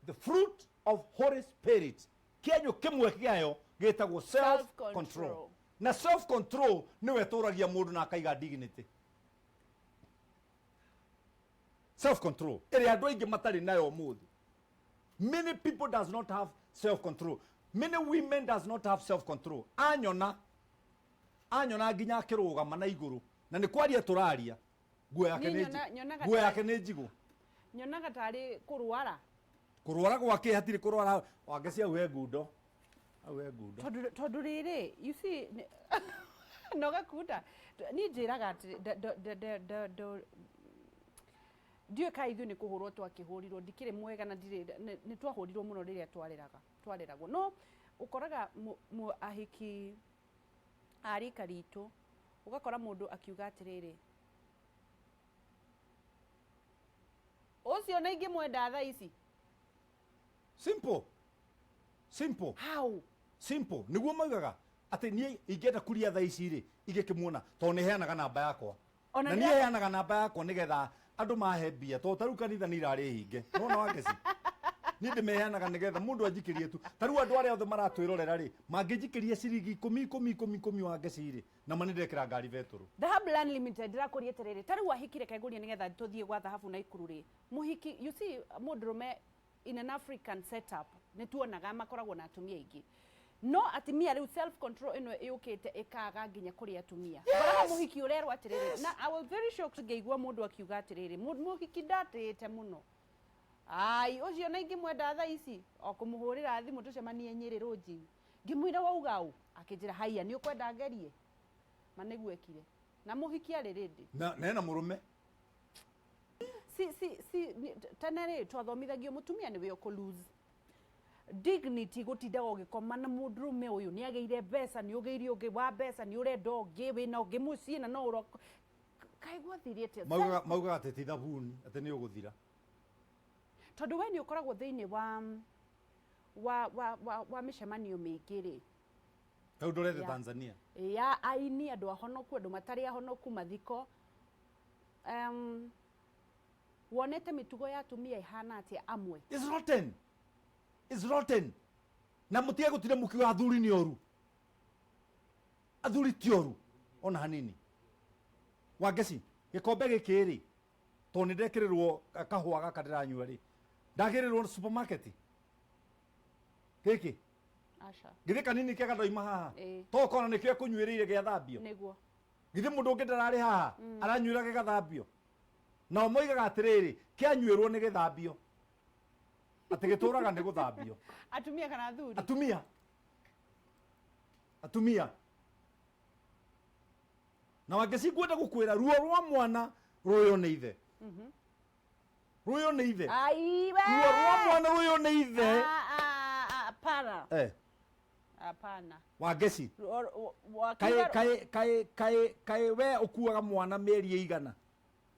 [SPEAKER 2] the fruit of Holy Spirit kienyo kimwe kiayo gitagwo self control na self control ni weturagia mundu na akaiga dignity self control ere andu aingi matari nayo muthi many people does not have self control many women does not have self control anyona nginya akirugama na iguru na ni kwaria turaria guo yake ni njigu
[SPEAKER 1] nyonaga tari kurwara
[SPEAKER 2] gwake hatiri kurwara wake cia we ngundo
[SPEAKER 1] tondu riri you see noga kuta ni njiraga ati ndiwe ka ithu ni kuhurwo twakihurirwo ndikire mwega na ni twahurirwo muno riria twareragwo no ukoraga ahiki arika ritu ugakora mundu akiuga atiriri ucio na ingi mwenda tha ici
[SPEAKER 2] simple
[SPEAKER 1] how
[SPEAKER 2] simple niguo maugaga ati nie ingenda kuria tha ici ri igikimuona to ni heanaga namba yakwa na nie heanaga namba yakwa nigetha andu mahe mbia to taru kanitha ni irari hinge nona wake ci ni ndimeheanaga nigetha mundu anjikirie tu taru andu aria othe maratwirorera ri manginjikiria ciringi 10 wake ciri na manindekera ngari veturu
[SPEAKER 1] Dhahabu Unlimited rakurie tiriri taru wahikire kaiguria nigetha tuthie gwa dhahabu na ikuru ri muhiki you see mundurume in an African setup ni tuonaga makoragwo na atumia ingi no atimia riu self control ino yukite ikaga nginya kuri atumia bara muhiki urerwa atiriri na I was very shocked ngeigua mundu akiuga atiriri muhiki ndatete muno ai ucio na ingi mwenda tha ici okumuhurira thimu tucemanie Nyeri Roji ngimwira waugau akinjira haiya ni ukwenda ngerie maniguekire na muhiki ari ready
[SPEAKER 2] na murume
[SPEAKER 1] si tanere twathomithagio mutumia niwe uko lose dignity gutindaga ugikoma na mundurume uyu ni ageire mbeca ni ugeire ungi wa mbeca ni urenda ungi wina ungi mucii na no uro kai gwathirie atia
[SPEAKER 2] maugaga ati ti thabuni ati ni uguthira
[SPEAKER 1] tondu we ni ukoragwo thiini wa micemanio mingi ri
[SPEAKER 2] tau ndorete Tanzania
[SPEAKER 1] ya aini andu ahonoku andu matari ahonoku mathiko wonete mitugo ya atumia ihana atia amwe
[SPEAKER 2] is rotten na mutige gutire mukiwa athuri ni oru athuri ti oru ona hanini Wangeci gikombe gikiri to ni ndekirirwo kahua gaka ndiranyua ri ndagirirwo supermarket giki
[SPEAKER 1] acha
[SPEAKER 2] githi kanini kega ndoima haha to kona nikio kunyuirire giathambio
[SPEAKER 1] niguo
[SPEAKER 2] githi mundu ungi ndarari haha aranyuira gigathambio na moigaga atiriri kianyuirwo ni githambio ati gituraga ni guthambio
[SPEAKER 1] atumia kana athuri
[SPEAKER 2] atumia na Wangeci kwenda gukwira ruo rwa mwana ruyo ni ithe ruyo ni ithe
[SPEAKER 1] aiwe
[SPEAKER 2] ruo rwa mwana ruyo ni ithe
[SPEAKER 1] para apana
[SPEAKER 2] Wangeci kai we ukuaga mwana meri igana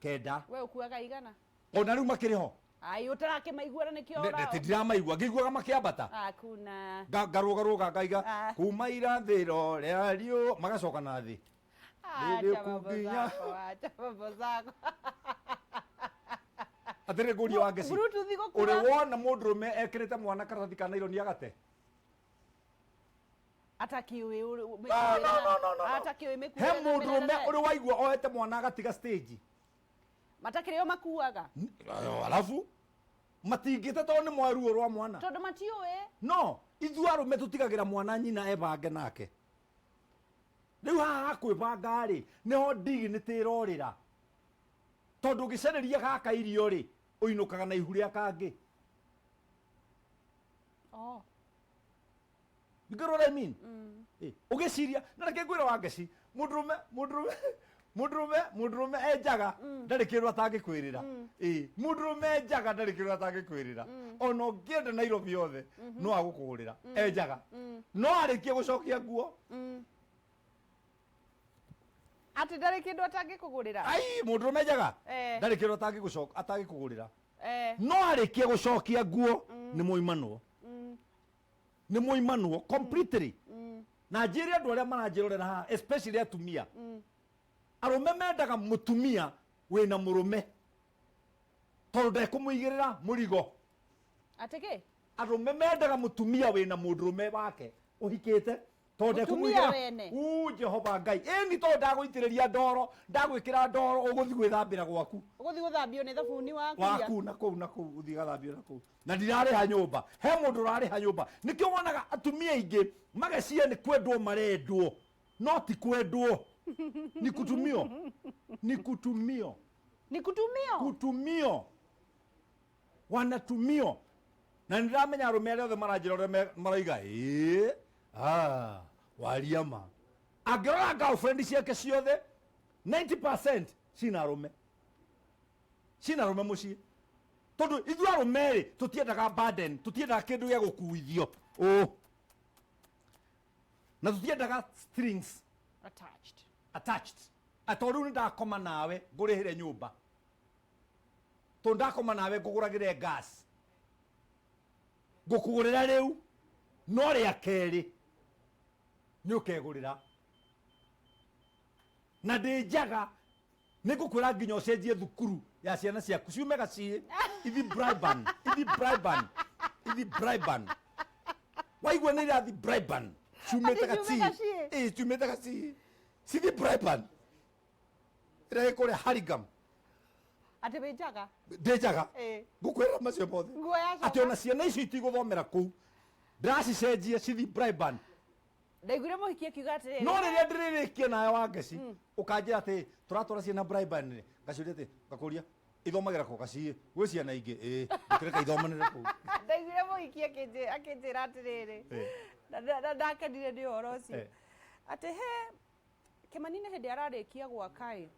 [SPEAKER 2] kenda
[SPEAKER 1] we ukuaga igana
[SPEAKER 2] ona riu makiriho
[SPEAKER 1] ai utarakimaiguana nikio ora
[SPEAKER 2] ndiramaigua ngiguaga makiambata
[SPEAKER 1] akuna
[SPEAKER 2] ngarugaruga ngaiga kuma irathiro ria riu magacoka na thi
[SPEAKER 1] acha babo zako
[SPEAKER 2] atire nguria Wangeci uri wona mundurume ekirite mwana karatathi kana ironi agate
[SPEAKER 1] atakiwe
[SPEAKER 2] no he mundurume uri waigua oete mwana agatiga stage
[SPEAKER 1] matakireo makuaga
[SPEAKER 2] alafu matingite to ni mwaruo rwa mwana
[SPEAKER 1] tondu matiuwe
[SPEAKER 2] no ithu arume tutigagira mwana nyina ebange nake riu haha kwibanga ri niho dignity irorira tondu gicereria gaka irio ri uinukaga na ihu ria kangi you get what I mean ugiciria na reke ngwira Wangeci mundurume enjaga ndari kindu atangikwirira mundurume enjaga ndari kindu atangikwirira ona ungienda Nairobi yothe no agukugurira enjaga no arikie gucokia nguo
[SPEAKER 1] ati ndari kindu atangikugurira
[SPEAKER 2] ai mundurume enjaga ndari kindu atangikugurira no arikie gucokia nguo ni muimanuo completely na njiri andu aria maranjirorera haha especially atumia arume mendaga mutumia wina murume tondu ndekumuigirira murigo
[SPEAKER 1] atike
[SPEAKER 2] arume mendaga mutumia wina mundurume wake uhikite tondu ndekumuigirira Jehova Ngai eni tondu ndaguitiriria ndoro ndagwikira ndoro uguthi gwithambira gwaku
[SPEAKER 1] uguthi guthambio ni thabuni
[SPEAKER 2] waku na kuu uthi gathambio na kuu na ndirariha nyumba he mundu urariha nyumba nikio wonaga atumia ingi magacia ni kwendwo marendwo no ti kwendwo ni kutumio wanatumio na ndiramenya arume aria othe maranjirore maraiga wariama angirora girlfriend ciake ciothe 90% cina arume mucii tondu ithu arume ri tutiendaga burden tutiendaga kindu gia gukuithio na tutiendaga strings attached atondu ni ndakoma nawe ngurihire nyumba tondu ndakoma nawe nguguragire gas ngukugurira riu no ria keri ni ukegurira na ndinjaga nigukwira nginya ucenjie thukuru ya ciana ciaku ciumega ci ithi briban waigua ni irathi briban ciumite gaci cithi briban ira ikuria harigam
[SPEAKER 1] ati binjaga
[SPEAKER 2] ndinjaga ngukwira macio mothe ati ona ciana icio itiguthomera kuu ndiracicenjia cithi briban
[SPEAKER 1] ndaiguire muhikie kiuga atiri
[SPEAKER 2] no riria ndiririkia nawe Wangeci ukanjira ati turatwara ciana briban ri ngaciuria ati ngakuria ithomagira ko gaci gwi ciana ingi ndikireka ithomanire kuu
[SPEAKER 1] ndaiguire muhikie akinjira atiriri ndakenire ni uhoro ucio ati he Kimanini hindi ararikia gwakai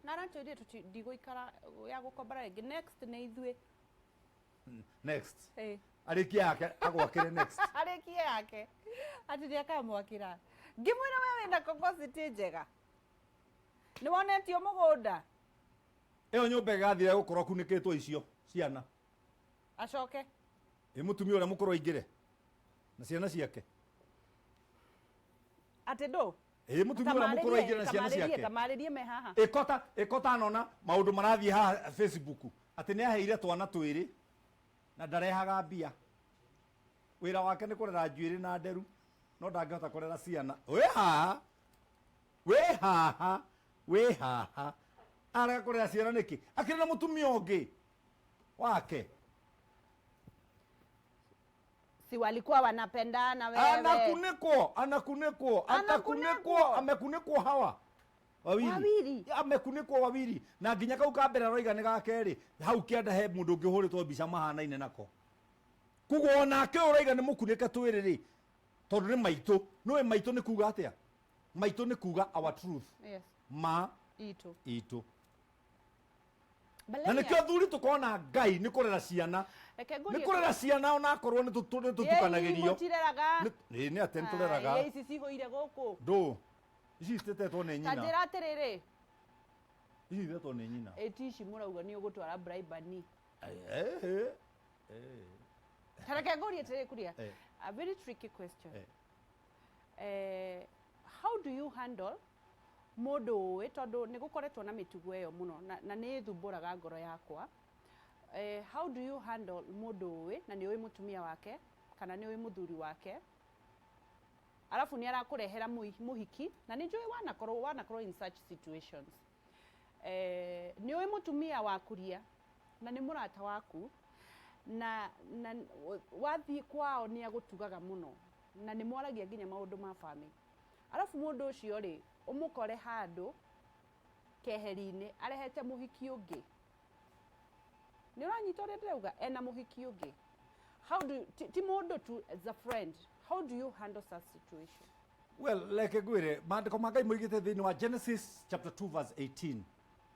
[SPEAKER 1] na aranjũria ndigũikara ya gũkombora rĩngĩ next nĩ ithuĩ
[SPEAKER 2] next arikia yake agwakire next
[SPEAKER 1] arekie yake ati ndiakamwakira ngimwira wewe na composite njega ni wonetio mugunda
[SPEAKER 2] iyo nyumba igathire gukorwo kunikitwo icio ciana
[SPEAKER 1] acoke
[SPEAKER 2] mutumia uria mukorwo ingire na ciana ciake
[SPEAKER 1] ati ndo
[SPEAKER 2] mutumia uria mukorwo ingire na ciana ciake
[SPEAKER 1] tamaririe me haha
[SPEAKER 2] ikota nona maundu marathie haha Facebook ati ni aheire twana twiri na ndarehaga mbia wira wake ni kurera njuiri na nderu no ndangihota kurera ciana we haha arega kurera ciana niki akiri na mutumia ungi wake
[SPEAKER 1] si walikuwa wanapendana wewe
[SPEAKER 2] anakunikwo amekunikwo hawa wawiri amekunikwo wawiri na nginya kau ka mbere roiga ni gakeri hau kianda he mundu ungi huritwo mbica mahanaine nako kugo nake uraiga ni mukunike twiriri tondu ni maitu no maitu ni kuga atia maitu ni kuga our truth
[SPEAKER 1] yes
[SPEAKER 2] ma
[SPEAKER 1] itu
[SPEAKER 2] na nikio thuri tukona ngai ni kurera ciana ni kurera ciana ona akorwo ni tutukanagirio ni aten tureraga
[SPEAKER 1] ici cihoire guku
[SPEAKER 2] ndo ici citetwo ni nyina
[SPEAKER 1] kanjira atiriri
[SPEAKER 2] ici citetwo ni nyina
[SPEAKER 1] etici murauga ni ugutwara bribery tareke ngurie tiriri kuria a very tricky question how do you handle mundu we tondu ni gukoretwo na mitugo eyo muno na ni thumburaga ngoro yakwa how do you handle mundu we na ni oi mutumia wake kana ni oi muthuri wake alafu ni arakurehera muhiki na ni njui wanakorwo in such situations ni oi mutumia wakuria na ni murata waku na wathi kwao ni agutugaga muno na ni mwaragia nginya maundu ma family alafu mundu ucio ri umukore handu keheri-ini arehete muhiki ungi ni uranyita uria ndirauga ena muhiki ungi how do ti mundu tu as a friend how do you handle such situation
[SPEAKER 2] well like gwire mandiko mangai muigite thini wa Genesis chapter 2 verse 18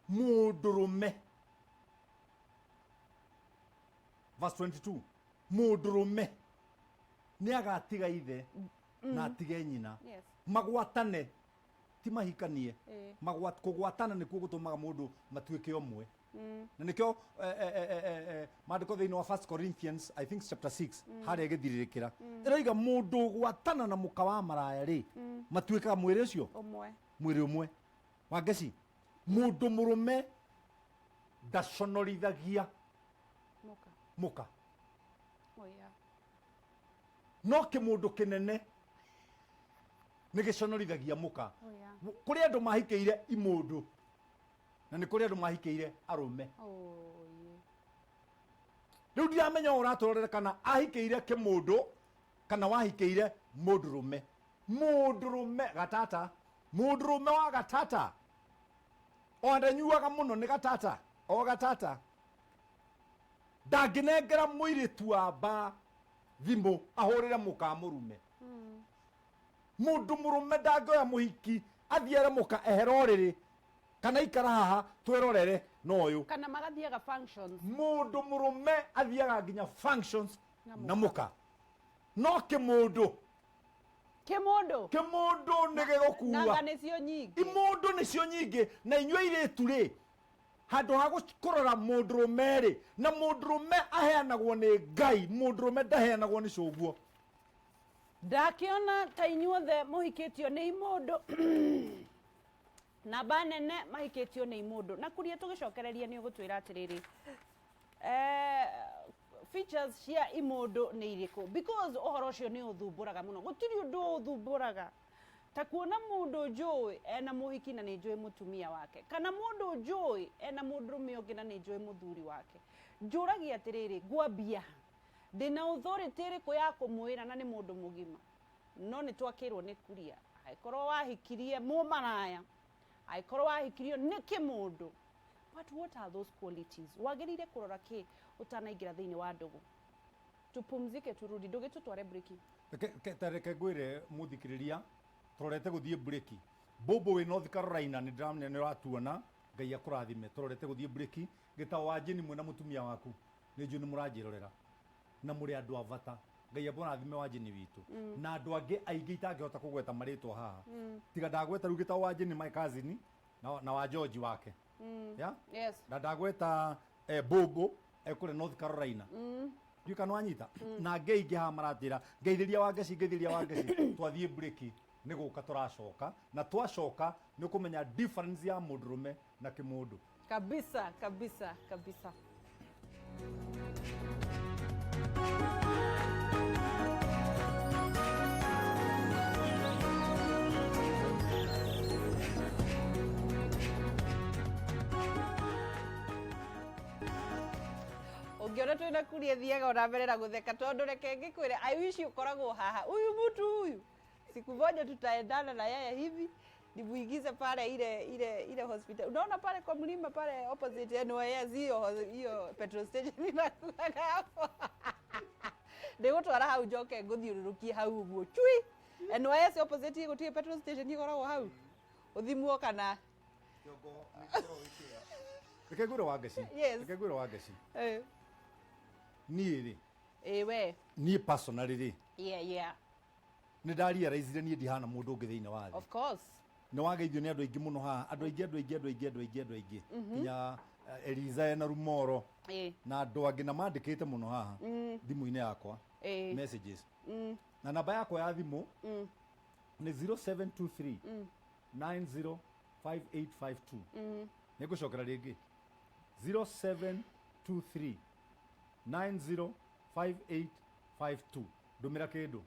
[SPEAKER 2] mundurume verse 22 mundurume ni agatiga ithe na atige nyina
[SPEAKER 1] yes
[SPEAKER 2] magwatane ti mahikanie kugwatana nikuo gutumaga mundu matuike omwe na nikio mandiko thini wa 1 Corinthians I think chapter 6 haria githiririkira iroiga mundu gwatana na muka wa maraya ri matuikaga mwiri ucio mwiri umwe wangeci mundu murume ndaconorithagia muka no kimundu kinene ni giconorithagia muka kuri andu mahikeire imundu na ni kuri andu mahikeire arume riu ndiramenya uratorere kana ahikeire kimundu kana wahikeire mundurume gatata mundurume wa gatata ondanyuaga muno ni gatata gatata ndanginengera muiritu wa ba thimu ahurire muka murume mundu murume ndangoya muhiki athiere muka eheroriri kana ikara haha twirorere noyu
[SPEAKER 1] kana magathiaga functions
[SPEAKER 2] mundu murume athiaga nginya functions na muka no kimundu nigigukua imundu nicio nyingi na inyue iritu ri handu ha kurora mundurume ri na mundurume aheanagwo ni ngai mundurume ndaheanagwo ni coguo
[SPEAKER 1] ndakiona ta inyuothe muhikitio ni imundu na banene mahikitio ni imundu na kuria tugicokereria ni ugutwira atiriri features cia imundu ni iriku because uhoro ucio ni uthumburaga muno gutiri undu uthumburaga ta kuona mundu njui ena muhiki na ni njui mutumia wake kana mundu njui ena mundurume ungi na ni njui muthuri wake njuragia atiriri ngwambia ndina authority iriku ya kumwira na ni mundu mugima no ni twakirwo ni kuria aikorwo wahikirie mumaraya aikorwo wahikirio ni kimundu but what are those qualities wagirire kurora ki utanaingira thiini wa ndugu tupumzike turudi ndugi tutware breaki
[SPEAKER 2] tareke gwire muthikiriria turorete guthie breaki bobo we North Carolina ni ndramne ni ratuona ngai akurathime turorete guthie breaki gitawa wajini mwena mutumia waku ni njuni muranjirorera na muri andu avata ngai abona thime wajini witu na andu angi aingi itangihota kugweta maritwa haha tiga ndagweta rugita wajini my cousin na wa George wake ya
[SPEAKER 1] Yes.
[SPEAKER 2] na ndagweta Bobo ekure North Carolina you can wanyita na ngeigi ha maratira ngeithiria wa ngeci twathie break ni guka turacoka na twacoka ni kumenya difference ya mundurume na kimundu
[SPEAKER 1] Kabisa, kabisa, kabisa. Ungiona twina kuria thiaga ona mbere na gutheka tondu reke ngikwire I wish ukoragwo haha huyu mtu huyu siku moja tutaendana na yeye hivi nimuigize pale ile hospital. Unaona pale kwa mlima pale opposite NYS hiyo petrol station inakuwa hapo. Ndio twara hau njoke nguthiururukie hau guo chui. NYS opposite gutie petrol station ikoragwo hau. Uthimwo kana
[SPEAKER 2] reke gwira wa ngeci
[SPEAKER 1] Yes.
[SPEAKER 2] reke gwira wa ngeci
[SPEAKER 1] eh
[SPEAKER 2] nie ri
[SPEAKER 1] we
[SPEAKER 2] nie personally ri
[SPEAKER 1] yeah
[SPEAKER 2] ni ndarealize nie ndihana mundu ungi thiine wa thi
[SPEAKER 1] of course
[SPEAKER 2] ni wageithio ni andu aingi muno haha andu aingi kinya Eliza na Rumoro na andu angi na mandikite muno haha thimu-ini yakwa messages na namba yakwa ya thimu ni 0723 905852 ni gucokera ringi 0723 905852 ndumira kindu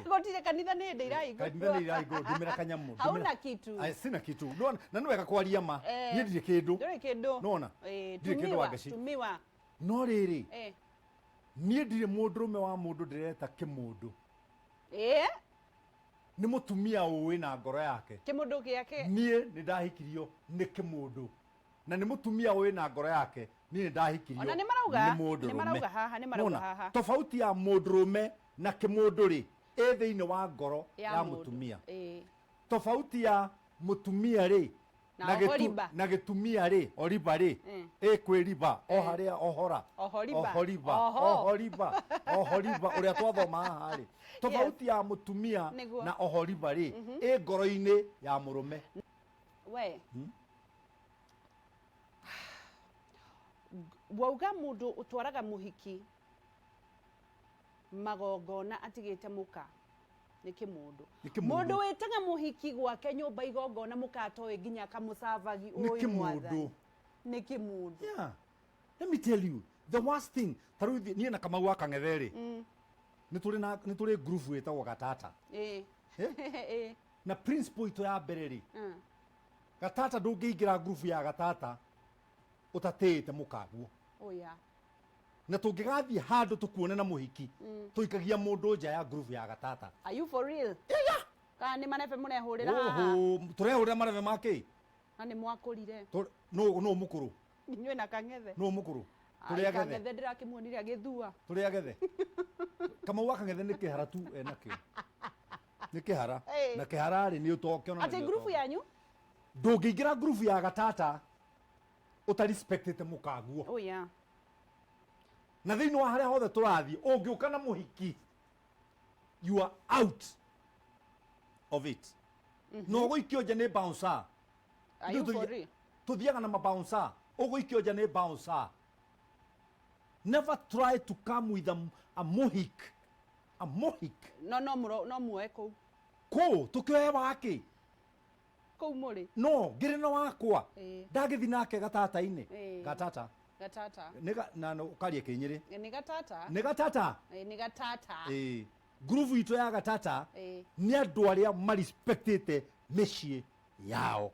[SPEAKER 1] gotire kanitha ni ndi iraigwo
[SPEAKER 2] kanitha ni iraigwo ndumira kanyamu
[SPEAKER 1] hauna kitu
[SPEAKER 2] sina kitu nona na no weka kwaria ma ni ndire kindu
[SPEAKER 1] ndire kindu
[SPEAKER 2] nona ndire kindu wa gaci
[SPEAKER 1] tumiwa
[SPEAKER 2] no riri ni ndire mundurume wa mundu ndireta kimundu ni mutumia uwi na ngoro yake
[SPEAKER 1] kimundu giake
[SPEAKER 2] nie ni ndahikirio ni kimundu na ni mutumia uwi na ngoro yake ni ndahikirio
[SPEAKER 1] ona ni marauga haha ni marauga haha
[SPEAKER 2] tofauti ya mundurume na kimundu ri thiini wa ngoro ya mutumia tofauti ya mutumia ri na gitumia ri oriba ri kwiriba haria ohoriba uria twathoma haha ri tofauti ya mutumia na ohoriba ri ngoro-ini ya murume
[SPEAKER 1] we wauga mundu utwaraga muhiki magongona atigite muka ni kimundu mundu witaga muhiki gwake nyumba igongona muka atoe nginya kamusavagi uyu mwathani ni kimundu
[SPEAKER 2] yeah let me tell you the worst thing taru ni na kama waka ngetheri ni tuli group wetagwo gatata na principle ito ya bereri gatata ndungiingira group ya gatata utatete mukaguo na tungigathie handu tukuone na muhiki tuikagia mundu nja ya group ya gatata
[SPEAKER 1] are you for real kana ni manefe munehurira
[SPEAKER 2] turehurira manefe make
[SPEAKER 1] na ni mwakurire
[SPEAKER 2] no mukuru
[SPEAKER 1] inywe na kangethe
[SPEAKER 2] no mukuru turiagethe
[SPEAKER 1] kangethe ndirakimuonire agithua
[SPEAKER 2] turiagethe kama waka ngethe ni kihara tu enakio ni kihara na kihara ri ni utoke ona
[SPEAKER 1] ati group yanyu
[SPEAKER 2] ndungiingira group ya gatata utarespectete mukaguo na thiini wa haria hothe turathie ungiuka na muhiki you are out of it no guikio nja ni bouncer tuthiaga na mabouncer uguikio nja ni bouncer never try to come with a muhik
[SPEAKER 1] no muoe
[SPEAKER 2] kuu tukioe waki
[SPEAKER 1] kou muri
[SPEAKER 2] no ngiri na wakwa ndagithi nake gatata-ini gatata na no ukarie kinyiri
[SPEAKER 1] ni gatata
[SPEAKER 2] group ito ya gatata ni andu aria marespectete micii yao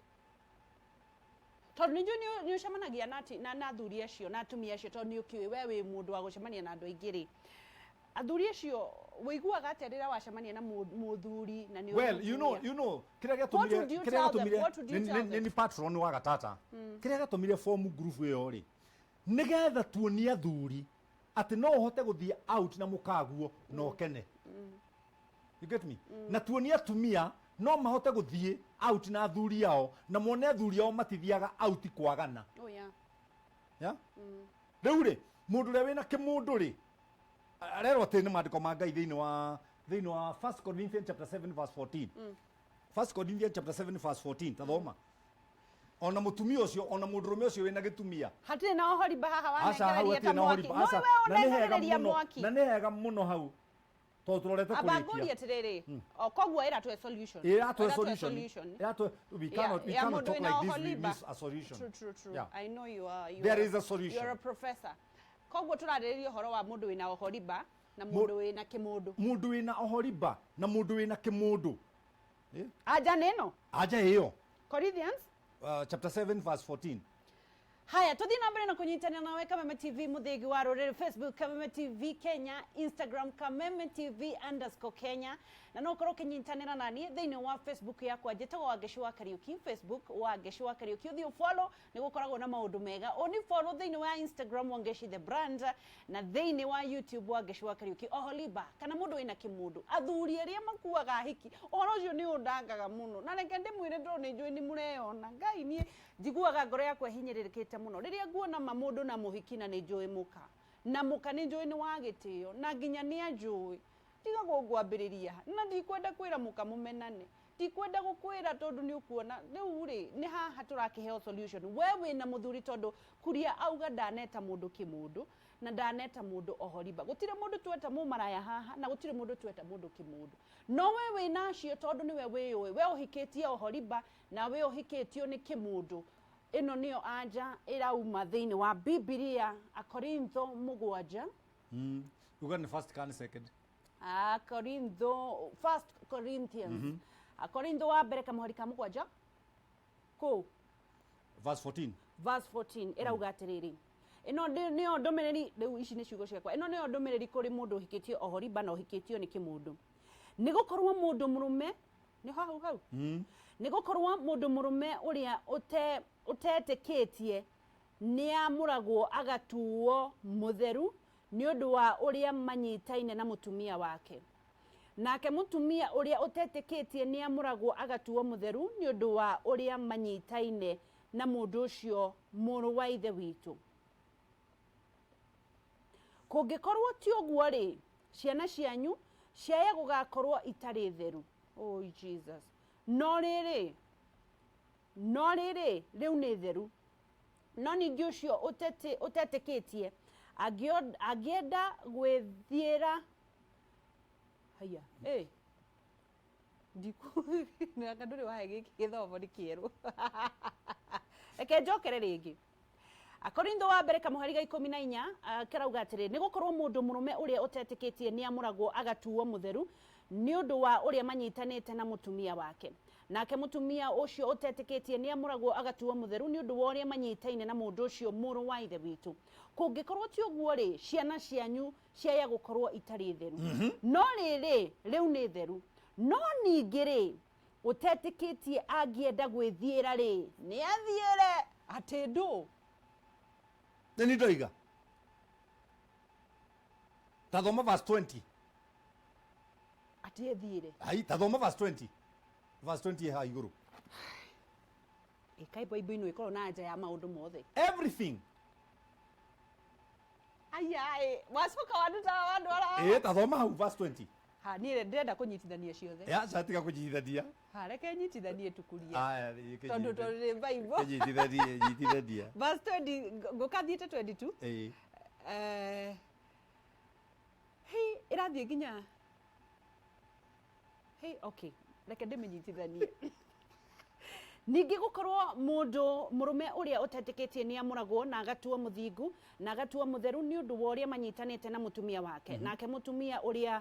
[SPEAKER 1] tondu ninju ni ucemanagia na athuri acio na atumia acio tondu ni ukiwi we wi mundu wa gucemania na andu aingi ri athuri acio wiguaga atia rira wacemania na muthuri na ni
[SPEAKER 2] well you know kiria gatumire ni patron wa gatata kiria gatumire form group iyo ri nigetha tuonie athuri ati no uhote guthie out na mukaguo no kene you get me na tuonie atumia no mahote guthie out na athuri yao na mone athuri yao matithiaga out kwagana
[SPEAKER 1] yeah
[SPEAKER 2] riu ri mundu ria wina kimundu ri arero ati ni mandiko ma Ngai thiini wa 1 Corinthians chapter 7 verse 14. 1 Corinthians chapter 7 verse 14 tathoma. Ona mutumia ucio ona mundurume ucio wina gitumia.
[SPEAKER 1] Hatirĩ na ũhoriba haha
[SPEAKER 2] Asa hau
[SPEAKER 1] wanegereria ta
[SPEAKER 2] ati na
[SPEAKER 1] mwaki.
[SPEAKER 2] horiba. Asa
[SPEAKER 1] No we ũnegereria mwaki.
[SPEAKER 2] na nĩ hega mũno hau. To turorete
[SPEAKER 1] Abangũri
[SPEAKER 2] kurikia.
[SPEAKER 1] atirĩrĩ. Koguo ĩratũhe solution.
[SPEAKER 2] Ĩratũhe solution. We cannot talk like this. We miss a solution.
[SPEAKER 1] True.
[SPEAKER 2] Yeah.
[SPEAKER 1] I know you are.
[SPEAKER 2] There is a solution.
[SPEAKER 1] You're a professor. Koguo tũrarĩrĩria ũhoro wa mũndũ wĩna ũhoriba na mũndũ wĩna kĩmũndũ.
[SPEAKER 2] Mũndũ wĩna ũhoriba na mũndũ wĩna kĩmũndũ.
[SPEAKER 1] Aja neno.
[SPEAKER 2] Aja ĩyo.
[SPEAKER 1] Corinthians
[SPEAKER 2] Chapter 7 verse 14.
[SPEAKER 1] Haya, tuthi na mbere na kunyitanĩra nawe Kameme TV Muthĩgi wa Rũrĩrĩ, Facebook Kameme TV Kenya, Instagram Kameme TV _Kenya, na no ũkorwo ũkĩnyitanĩra naniĩ thĩinĩ wa Facebook yakwa njĩtagwo Wangeci wa Kariuki, Facebook Wangeci wa Kariuki, ũthiĩ follow nĩ gũkoragwo na maũndũ mega. Ũni follow thĩinĩ wa Instagram Wangeshi the brand, na thĩinĩ wa YouTube Wangeci wa Kariuki. Oho liba kana mũndũ wĩna kĩmũndũ, athuri arĩa makuaga hiki, ũhoro ũcio nĩ ũndangaga mũno, na reke ndĩmwĩre ndĩrwo nĩ njũĩ nĩ mũreyona. Ngai niĩ njiguaga ngoro yakwa hinyĩrĩrĩkĩte mũno rĩrĩa nguona mũndũ na mũhiki na nĩ njũĩ mũka, na mũka nĩ njũĩ nĩ wa gĩtĩo, na nginya nĩ anjũĩ. Tiga gũngwambĩrĩria na ndikwenda kwĩra mũka mũmenane, ndikwenda gũkwĩra tondũ nĩ ũkuona rĩu rĩ nĩ haha tũrakĩheo solution. We wĩna mũthuri tondũ Kuria auga ndaneta mũndũ kĩmũndũ na ndaneta mũndũ ohoriba. Gũtirĩ mũndũ tweta mũmaraya haha na gũtirĩ mũndũ tweta mũndũ kĩmũndũ. No we wĩna acio tondũ nĩwe wĩyũĩ, we ũhikĩtie ohoriba na we ũhikĩtio nĩ kĩmũndũ. Ĩno nĩyo anja ĩrauma thĩinĩ wa Biblia, Akorintho 7.
[SPEAKER 2] Uga nĩ first can second.
[SPEAKER 1] Korintho, 1 Corinthians. Korintho wa mbere kamuhari ka 7 ko
[SPEAKER 2] verse 14.
[SPEAKER 1] Verse 14 ĩrauga atĩrĩrĩ. Ĩno nĩyo ndũmĩrĩri, rĩu ici nĩ ciugo ciakwa. Ĩno nĩyo ndũmĩrĩri kũrĩ mũndũ ũhikĩtio ohoriba na ũhikĩtio nĩ kĩmũndũ. Nĩ gũkorwo mũndũ mũrũme nĩ hau. Nĩ gũkorwo mũndũ mũrũme ũrĩa ũtetĩkĩtie nĩ amũragwo agatuo mũtheru nĩ ũndũ wa ũrĩa manyitaine na mũtumia wake. Nake mũtumia ũrĩa ũtetĩkĩtie nĩ amũragwo agatuo mũtheru nĩ ũndũ wa ũrĩa manyitaine na mũndũ ũcio mũrũ wa ithe witũ. Kũngĩkorwo ti ũguo rĩ, ciana cianyu ciaya gũgakorwo itarĩ theru. Oh Jesus. No rĩrĩ rĩu nĩ theru. No ningĩ ũcio ũtetĩkĩtie angĩenda gwĩthiĩra haya na ndũrĩ wahe gĩkĩ gĩthomo nĩ kĩerũ. Reke njokere rĩngĩ. Akorintho wa mbere kamuhari ga 14 karauga atĩrĩ, nĩ gũkorwo mũndũ mũrũme ũrĩa ũtetĩkĩtie nĩ amũragwo agatuo mũtheru nĩ ũndũ wa ũrĩa manyitanĩte na mũtumia wake. Nake mũtumia ũcio ũtetĩkĩtie nĩ amũragwo agatuo mũtheru nĩ ũndũ wa ũrĩa manyitaine na mũndũ ũcio mũrũ wa ithe witũ. Kũngĩkorwo ti ũguo rĩ, ciana cianyu ciaya gũkorwo itarĩ theru. No rĩrĩ rĩu nĩ theru. No ningĩ rĩ, ũtetĩkĩtie angĩenda gwĩthiĩra rĩ, nĩ athiĩre atĩ ndũ.
[SPEAKER 2] Nĩ ndoiga. Tathoma verse 20.
[SPEAKER 1] Atĩ athiĩre.
[SPEAKER 2] Ai, tathoma verse 20. Verse 20 ha igũrũ.
[SPEAKER 1] Kai Bible ino ikorwo na anja ya maũndũ mothe.
[SPEAKER 2] Everything.
[SPEAKER 1] Ai, wacoka wanduta wandu ara.
[SPEAKER 2] Tathoma hau verse 20.
[SPEAKER 1] Ha, niĩ ndĩrenda kũnyitithania ciothe.
[SPEAKER 2] Ya, catika kũnyitithania.
[SPEAKER 1] Ha, reke nyitithanie tukuria.
[SPEAKER 2] Aya,
[SPEAKER 1] tondũ nĩ Bible.
[SPEAKER 2] Nyitithania.
[SPEAKER 1] Verse 20 ngũkathiĩte 22. Hey, ĩrathiĩ nginya. Hey, okay. Reke ndĩmenyitithanie. Ningĩ gũkorwo mũndũ mũrũme ũrĩa ũtetĩkĩtie nĩ amũragwo na agatuo mũthingu na agatuo mũtheru nĩ ũndũ wa ũrĩa manyitanĩte na mũtumia wake. Nake mũtumia ũrĩa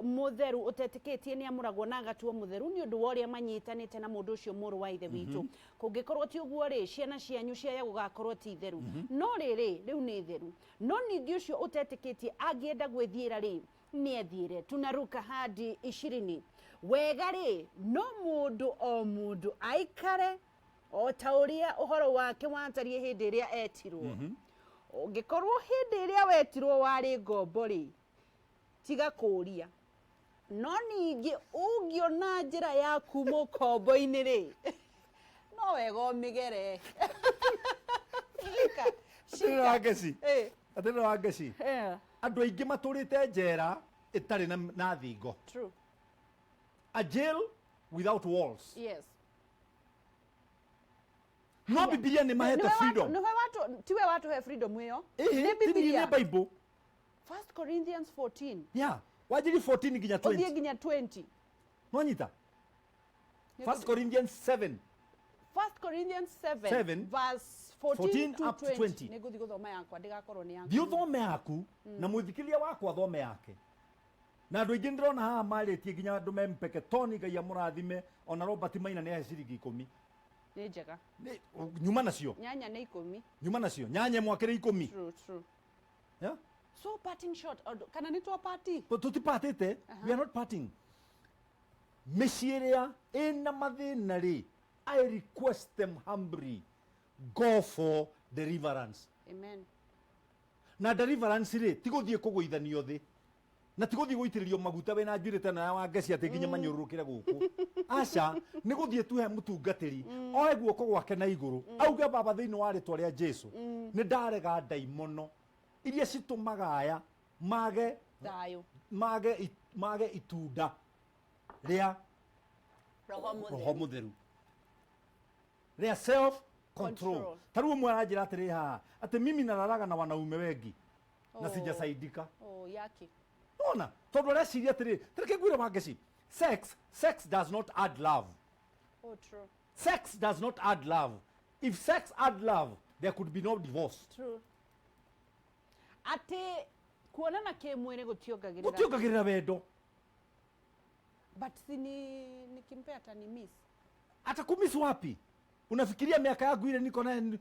[SPEAKER 1] mũtheru ũtetĩkĩtie nĩ amũragwo na agatuo mũtheru nĩ ũndũ wa ũrĩa manyitanĩte na mũndũ ũcio mũrũ wa ithe witũ. Kũngĩkorwo ti ũguo rĩ, ciana cianyu ciaya gũgakorwo ti theru. No rĩrĩ rĩu nĩ theru. No ningĩ ũcio ũtetĩkĩtie angĩenda gwĩthiĩra rĩ, nĩ athiĩre. Tunaruka hadi 20. Wega rĩ, no mũndũ o mũndũ aikare o ta ũrĩa ũhoro wake wanjarie hĩndĩ ĩrĩa etirwo. Ũngĩkorwo hĩndĩ ĩrĩa wetirwo warĩ ngombo rĩ, tiga kũũria. No ningĩ ũngĩona njĩra yaku mũkombo-inĩ rĩ, no wega ũmĩgere.
[SPEAKER 2] Shika. atene wa Ngeci
[SPEAKER 1] Eh,
[SPEAKER 2] andu aingi maturite njera itari na thingo,
[SPEAKER 1] true.
[SPEAKER 2] a jail without walls.
[SPEAKER 1] Yes.
[SPEAKER 2] No Biblia ni mahete freedom.
[SPEAKER 1] Niwe watu tiwe watu he freedom hiyo.
[SPEAKER 2] Ni Biblia ni Bible.
[SPEAKER 1] 1 Corinthians 14.
[SPEAKER 2] Yeah, wajiri 14 ginya 20.
[SPEAKER 1] Odie ginya 20.
[SPEAKER 2] Mwanyita 1 Corinthians 7.
[SPEAKER 1] 1 Corinthians 7,
[SPEAKER 2] Seven.
[SPEAKER 1] verse 14 to
[SPEAKER 2] up to
[SPEAKER 1] 20.
[SPEAKER 2] 20.
[SPEAKER 1] Niguthi guthoma yakwa ndigakorwo ni yakwa.
[SPEAKER 2] Thiũ thome yaku na mwithikiria wakwa thome yake. Na andu aingi ndirona haha marĩtie nginya andu mempeke toni Ngai amũrathime, ona Robert Maina nĩ ahe ciringi 10.
[SPEAKER 1] Ni njega.
[SPEAKER 2] Nyuma nacio.
[SPEAKER 1] Nyanya ni 10.
[SPEAKER 2] Nyuma nacio. Nyanya mwakĩrĩ 10.
[SPEAKER 1] True, true.
[SPEAKER 2] Yeah?
[SPEAKER 1] So parting shot, kana ni twa party?
[SPEAKER 2] Tutipatĩte. We are not parting. Mĩciĩ ĩrĩa ĩna mathĩna rĩ, I request them humbly, go for deliverance.
[SPEAKER 1] Amen.
[SPEAKER 2] Na deliverance rĩ ti gũthiĩ kũgũithanio thĩ, na ti gũthiĩ gũitĩrĩrio maguta wĩna njuĩrĩ ta na wa Ngeci atĩ nginya manyũrũrũkĩre gũkũ. Aca nĩ gũthiĩ tuhe mũtungatĩri oe guoko gwake na igũrũ auge Baba thĩinĩ wa rĩtwa rĩa Jesu nĩ ndarega ndaimono iria citũmaga aya mage
[SPEAKER 1] Thayo.
[SPEAKER 2] mage itunda rĩa
[SPEAKER 1] Roho mutheru.
[SPEAKER 2] Roho Mũtheru, rĩa self control.
[SPEAKER 1] Control.
[SPEAKER 2] Tarĩu ũmwe aranjĩra atĩrĩ haha atĩ mimi nalalaga na wanaume wengi na sijasaidika.
[SPEAKER 1] Oh, yake.
[SPEAKER 2] Ona tondũ areciria atĩrĩ tareke ngwĩre wa Ngeci, sex does not add love.
[SPEAKER 1] Oh, true.
[SPEAKER 2] Sex does not add love. If sex add love, there could be no divorce.
[SPEAKER 1] True. Ate kuonana kimwili gutiongagirira.
[SPEAKER 2] Gutiongagirira wendo.
[SPEAKER 1] But si nikimpea tani miss.
[SPEAKER 2] Atakumisi wapi? Unafikiria miaka yangu ile niko naye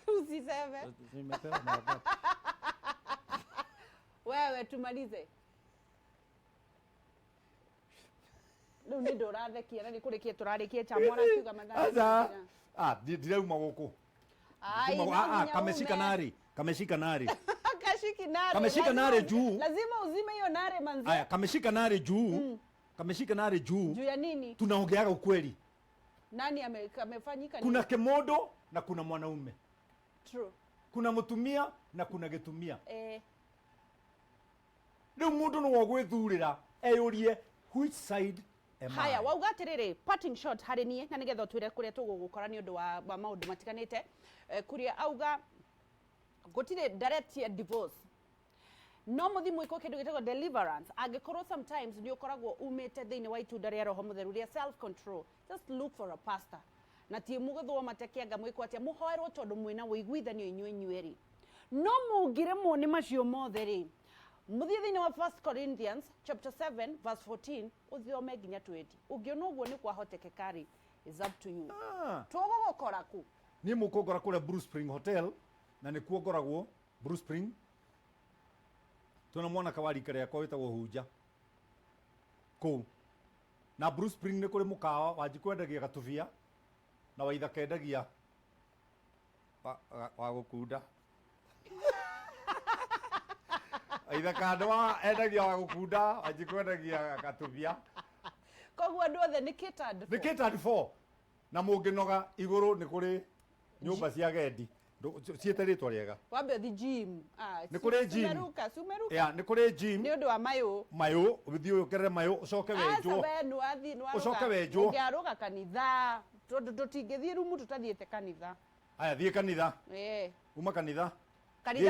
[SPEAKER 1] Usiseme.
[SPEAKER 2] nimepewa na wakati.
[SPEAKER 1] Wewe tumalize. Riu ni ndurathekia na ni kurikie turarikie cha mwana kiuga
[SPEAKER 2] Aza. Ndirauma gũkũ. Kameshika nari.
[SPEAKER 1] Kashiki nare.
[SPEAKER 2] Kameshika nare juu.
[SPEAKER 1] Lazima uzime hiyo nare manzi.
[SPEAKER 2] Aya, kameshika nare juu. Kameshika nare juu.
[SPEAKER 1] Juu ya nini?
[SPEAKER 2] Tunaongeaga ukweli.
[SPEAKER 1] Nani amefanyika
[SPEAKER 2] Kuna kimodo na kuna mwanaume.
[SPEAKER 1] True.
[SPEAKER 2] Kuna mutumia na kuna gitumia.
[SPEAKER 1] Riu
[SPEAKER 2] mundu no gwithurira eyurie which side am I?
[SPEAKER 1] Haya, wauga atiriri parting shot hari nie na nigetha twire kuria tugugukora ni undu wa maundu matikanite kuria auga gutire direct ya divorce no muthimu iko kindu gitagwo deliverance angikorwo sometimes ni ukoragwo umite thiini wa itunda ria Roho Mutheru ria self control. Just look for a pastor na ti muguthwo matekianga mwiko atia muhoerwo tondu mwina wiguithanio inyuĩ no mugire moni macio mothe ri muthie thiini wa 1 Corinthians chapter 7 verse 14 uthome nginya 20 ungiona uguo ni kwahotekekari is up to you. Tugugukora ku
[SPEAKER 2] ni mukongora kule Bruce Spring Hotel na ni kuongoragwo Bruce Spring tunamwona kawari kare yakwa witagwo Hunja ku na Bruce Spring ni kuri mukawa wanjikwendagia gatubia na waitha kendagia wa gukunda aitha kandwa endagia wa gukunda wanjikwendagia gatubia
[SPEAKER 1] koguo andu othe ni catered
[SPEAKER 2] for na munginoga iguru ni kuri nyumba cia gendi ciete ritwa riega
[SPEAKER 1] wambe the gym
[SPEAKER 2] ni kuri gym
[SPEAKER 1] sumeruka
[SPEAKER 2] ya ni kuri gym
[SPEAKER 1] ni undu wa mayo
[SPEAKER 2] uthi ukerere mayo ucoke wenjwo ucoke wenjwo
[SPEAKER 1] ungiaruga kanitha tutingithie rumu tutathiete kanitha
[SPEAKER 2] aya thie kanitha uma kanitha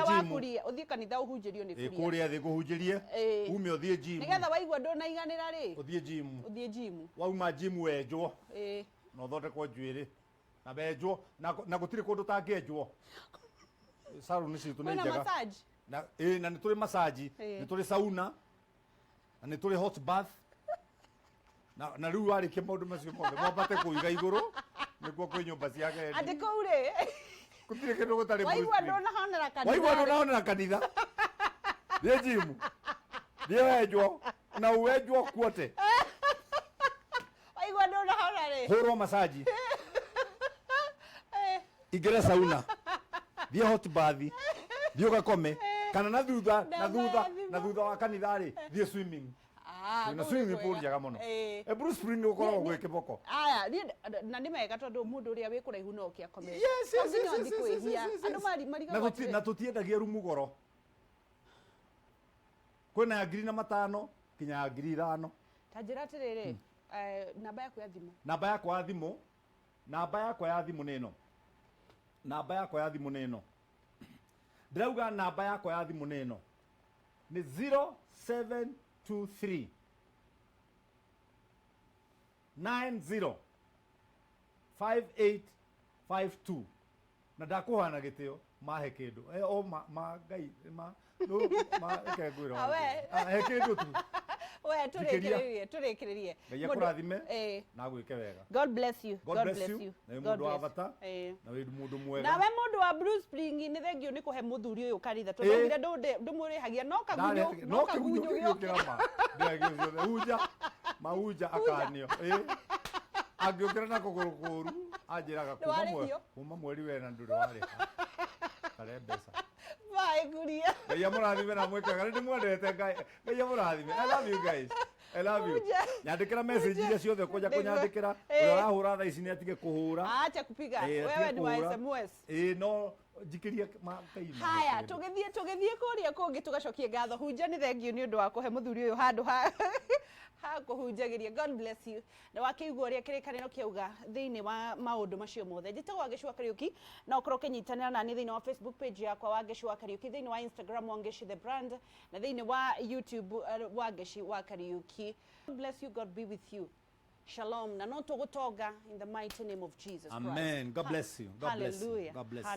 [SPEAKER 1] wa kuria uthie kanitha uhunjirio ni kuria
[SPEAKER 2] kuria thi kuhunjirie ume uthie gym
[SPEAKER 1] nigetha waigua ndona iganira ri
[SPEAKER 2] uthie gym
[SPEAKER 1] wauma
[SPEAKER 2] gym wenjwo no thondekwo njuiri na benjwo na gutiri kundu tangienjwo salon citu ni njega na na ni turi massage ni turi sauna na ni turi hot bath na riu warikie maundu macio mothe mwambate kuiga iguru niguo kwi nyumba cia gendi
[SPEAKER 1] ati kuu ri
[SPEAKER 2] gutiri kindu gutari
[SPEAKER 1] waigua ndona
[SPEAKER 2] honera kanitha thie gym thie wenjwo na uwenjwo kuote
[SPEAKER 1] waigua ndona honera ri
[SPEAKER 2] hurwo massage igere sauna thie hot bath thie ugakome kana na thutha wa kanitha ri thie swimming na swimming pool jaga muno Bruce Spring ukoragwo gwi kiboko
[SPEAKER 1] haya na nĩ mega tondũ mũndũ ũrĩa wĩ kũraihu no kia komera
[SPEAKER 2] Yes. Na tutiendagia rumu goro kwĩna ya 5,000 kinya ya 5,000
[SPEAKER 1] ta njĩra atĩrĩrĩ namba yaku ya thimũ
[SPEAKER 2] namba yakwa ya thimũ nĩ ĩno ndĩrauga namba yakwa ya thimũ nĩ ĩno nĩ 0723 90 5852 na ndakuhana gĩtĩo mahe kĩndũ o ngai eke ngwĩra he kĩndũ tu
[SPEAKER 1] we tũrĩkĩrĩrie
[SPEAKER 2] ngai akũrathime na gwĩke wega.
[SPEAKER 1] God bless you.
[SPEAKER 2] Na mũndũ wa bata na wĩ mũndũ mwega.
[SPEAKER 1] Nawe mũndũ wa Bruce Spring nĩ thengio nĩ kũhe mũthuri ũyũ kanitha tondũ ndũmũrĩhagia no kagunyũ
[SPEAKER 2] gĩũke mahunja akanio angĩũkĩra na kũgũrũ kũru anjĩraga kuma mweri wena ndũrĩ warĩha kare mbeca
[SPEAKER 1] Guria.
[SPEAKER 2] Ngai amũrathime na mwĩkaga nĩ ndĩmwendete Ngai amũrathime. I love you guys. Nyandĩkĩra message iria ciothe kũnja kũnyandĩkĩra ũrĩa ũrahũra thaa ici nĩ atige kũhũra
[SPEAKER 1] acha kupiga wewe ni wa SMS
[SPEAKER 2] no njikĩrie Ngai.
[SPEAKER 1] Haya tũgĩthiĩ kũrĩa kũngĩ tũgacokie ngatho hunja nĩ thengio nĩ ũndũ wa kũhe mũthuri ũyũ handũ ha kũhunjagĩria. God bless you. Na wakĩigua ũrĩa kĩrĩkanĩro kĩauga thĩinĩ wa maũndũ macio mothe njĩtagwo Wangeci wa Kariuki na ũkorwo ũkĩnyitanĩra naniĩ thĩinĩ wa Facebook page yakwa Wangeci wa Kariuki, thĩinĩ wa Instagram Wangeci the brand na thĩinĩ wa YouTube Wangeci wa Kariuki. God bless you. God be with you. Shalom na no tũgũtonga in the mighty name of Jesus Christ.
[SPEAKER 2] Amen. God bless you. God bless you.
[SPEAKER 1] Hallelujah.
[SPEAKER 2] God bless you.